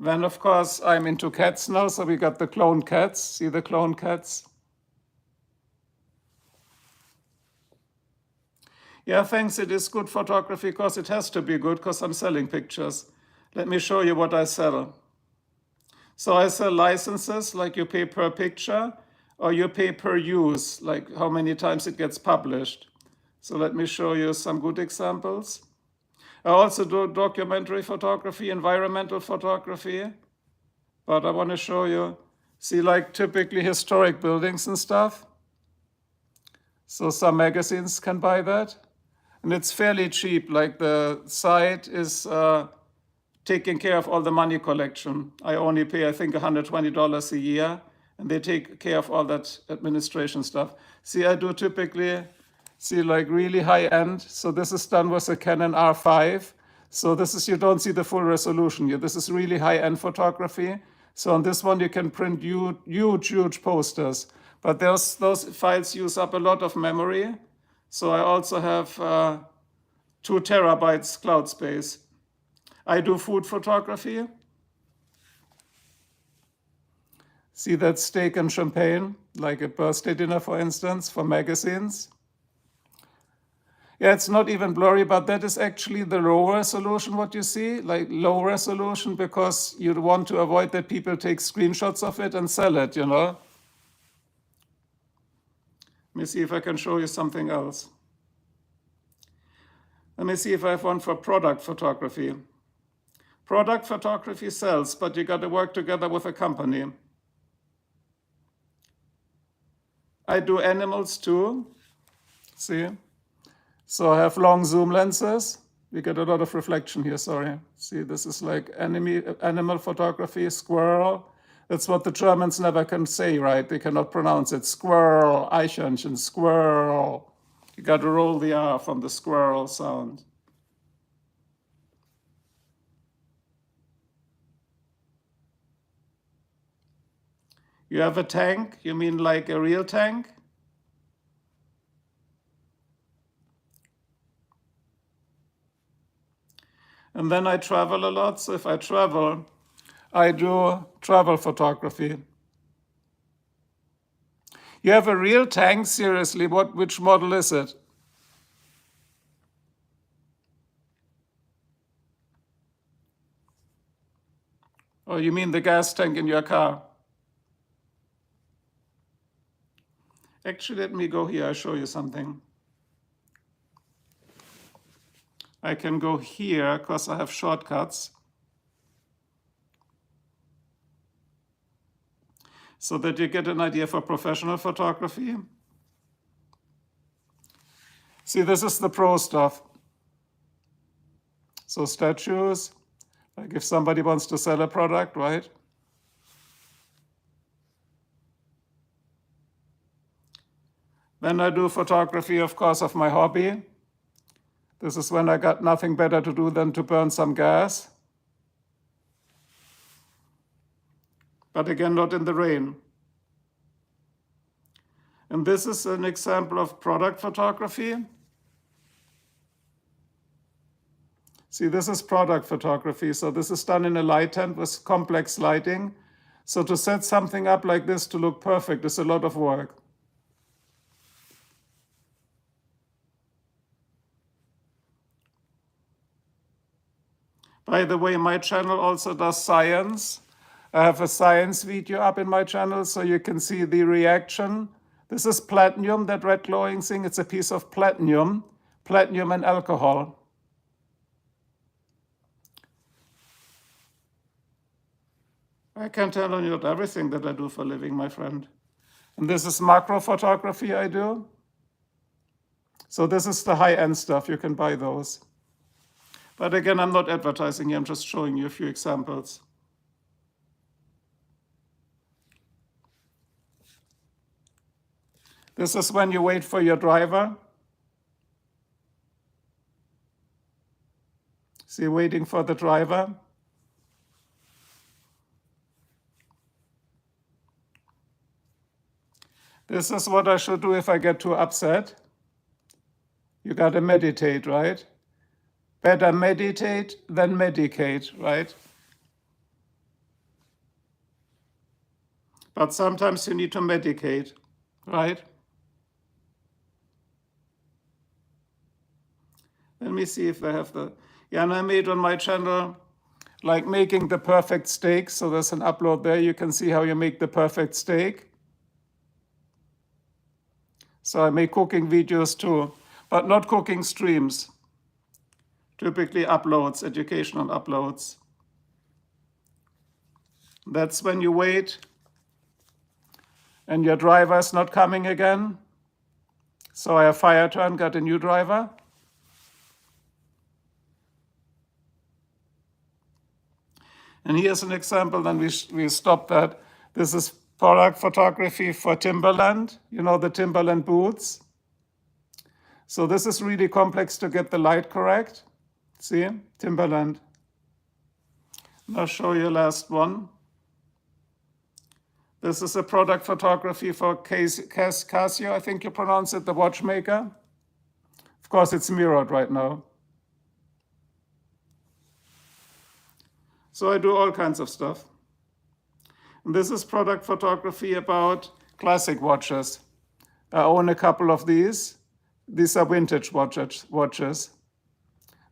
Then, of course, I'm into cats now. So we got the clone cats. See the clone cats? Yeah, thanks. It is good photography because it has to be good because I'm selling pictures. Let me show you what I sell. So I sell licenses, like you pay per picture, or you pay per use, like how many times it gets published. So let me show you some good examples. I also do documentary photography, environmental photography, but I want to show you, see, like typically historic buildings and stuff. So some magazines can buy that. And it's fairly cheap, like the site is taking care of all the money collection. I only pay, I think, $120 a year, and they take care of all that administration stuff. See, I do typically, see, like really high end. So this is done with a Canon R5. So this is, you don't see the full resolution here. This is really high end photography. So on this one, you can print huge posters. But those files use up a lot of memory. So I also have 2 terabytes cloud space. I do food photography. See that steak and champagne, like a birthday dinner, for instance, for magazines. Yeah, it's not even blurry, but that is actually the low resolution, what you see, like low resolution, because you want to avoid that people take screenshots of it and sell it, Let me see if I can show you something else. Let me see if I have one for product photography. Product photography sells, but you got to work together with a company. I do animals too. See? So I have long zoom lenses. We get a lot of reflection here, sorry. See, this is like animal photography, squirrel. That's what the Germans never can say, right? They cannot pronounce it. Squirrel, Eichhörnchen, squirrel. You got to roll the R from the squirrel sound. You have a tank? You mean like a real tank? And then I travel a lot. So if I travel, I do travel photography. You have a real tank? Seriously, which model is it? Oh, you mean the gas tank in your car? Actually, let me go here. I'll show you something. I can go here because I have shortcuts, so that you get an idea for professional photography. See, this is the pro stuff. So statues, like if somebody wants to sell a product, right? Then I do photography, of course, of my hobby. This is when I got nothing better to do than to burn some gas. But again, not in the rain. And this is an example of product photography. See, this is product photography. So this is done in a light tent with complex lighting. So to set something up like this to look perfect is a lot of work. By the way, my channel also does science. I have a science video up in my channel so you can see the reaction. This is platinum, that red glowing thing. It's a piece of platinum and alcohol. I can tell you not everything that I do for a living, my friend. And this is macro photography I do. So this is the high-end stuff. You can buy those. But again, I'm not advertising here. I'm just showing you a few examples. This is when you wait for your driver. See, waiting for the driver. This is what I should do if I get too upset. You got to meditate, right? Better meditate than medicate, right? But sometimes you need to medicate, right? Let me see if I have the... Yeah, and I made on my channel, like making the perfect steak. So there's an upload there. You can see how you make the perfect steak. So I make cooking videos too, but not cooking streams. Typically uploads, educational uploads. That's when you wait and your driver is not coming again. So I have fire turn, got a new driver. And here's an example, then we stop that. This is product photography for Timberland, you know, the Timberland boots. So this is really complex to get the light correct. See, Timberland. I'll show you last one. This is a product photography for Casio, I think you pronounce it, the watchmaker. Of course, it's mirrored right now. So I do all kinds of stuff. And this is product photography about classic watches. I own a couple of these. These are vintage watches.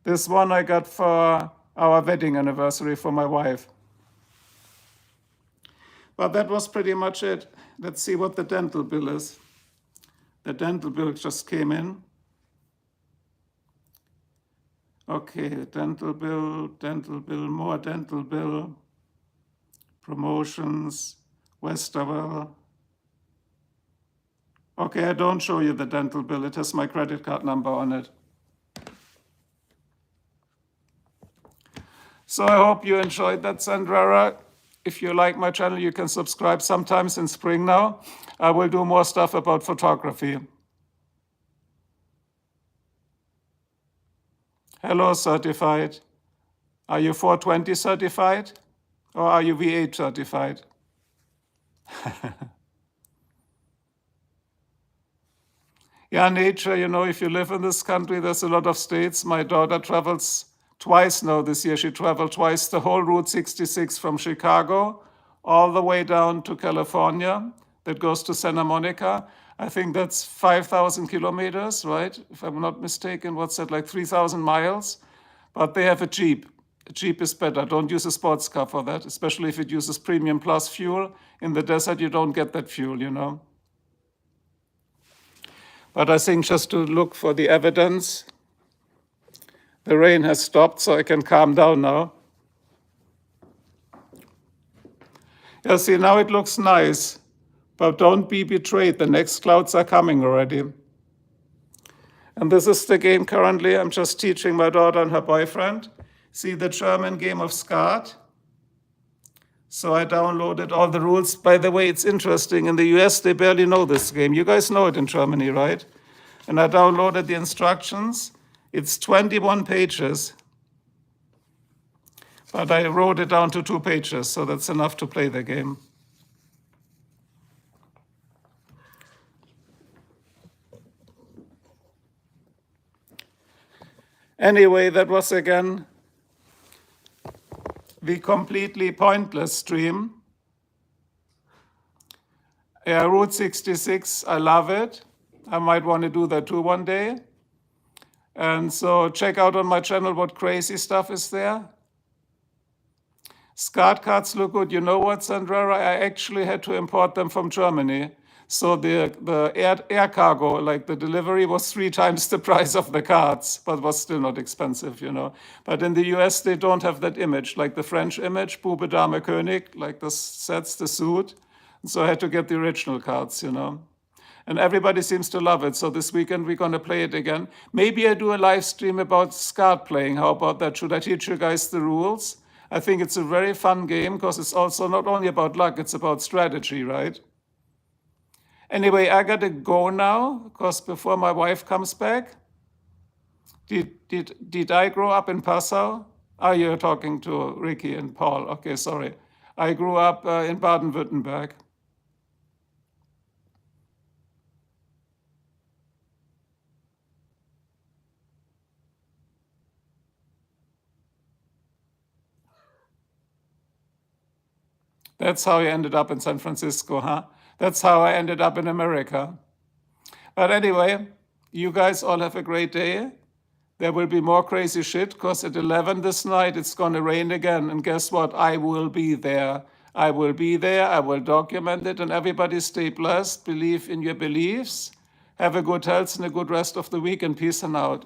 This one I got for our wedding anniversary for my wife. But that was pretty much it. Let's see what the dental bill is. The dental bill just came in. Okay, dental bill, more dental bill, promotions, Westerwelle. Okay, I don't show you the dental bill. It has my credit card number on it. So I hope you enjoyed that, Sandra. If you like my channel, you can subscribe sometimes in spring now. I will do more stuff about photography. Hello, certified. Are you 420 certified? Or are you V8 certified? Yeah, nature, if you live in this country, there's a lot of states. My daughter travels twice now this year. She traveled twice the whole Route 66 from Chicago all the way down to California. That goes to Santa Monica. I think that's 5,000 kilometers, right? If I'm not mistaken, what's that, like 3,000 miles? But they have a Jeep. A Jeep is better. Don't use a sports car for that, especially if it uses premium plus fuel. In the desert, you don't get that fuel. But I think just to look for the evidence, the rain has stopped, so I can calm down now. Yeah, see, now it looks nice, but don't be betrayed. The next clouds are coming already. And this is the game currently. I'm just teaching my daughter and her boyfriend. See the German game of Skat? So I downloaded all the rules. By the way, it's interesting. In the US, they barely know this game. You guys know it in Germany, right? And I downloaded the instructions. It's 21 pages. But I wrote it down to 2 pages, so that's enough to play the game. Anyway, that was again the completely pointless stream. Yeah, Route 66, I love it. I might want to do that too one day. And so check out on my channel what crazy stuff is there. Skat cards look good. You know what, Sandra? I actually had to import them from Germany. So the air cargo, like the delivery, was 3 times the price of the cards, but was still not expensive. But in the US, they don't have that image, like the French image, Bube, Dame, König, like the sets, the suit. And so I had to get the original cards. And everybody seems to love it. So this weekend, we're going to play it again. Maybe I do a live stream about Skat playing. How about that? Should I teach you guys the rules? I think it's a very fun game because it's also not only about luck, it's about strategy, right? Anyway, I got to go now because before my wife comes back, did I grow up in Passau? Oh, you're talking to Ricky and Paul. Okay, sorry. I grew up in Baden-Württemberg. That's how I ended up in San Francisco, huh? That's how I ended up in America. But anyway, you guys all have a great day. There will be more crazy shit because at 11 this night it's going to rain again. And guess what? I will be there. I will be there. I will document it. And everybody stay blessed. Believe in your beliefs. Have a good health and a good rest of the week. And peace and out.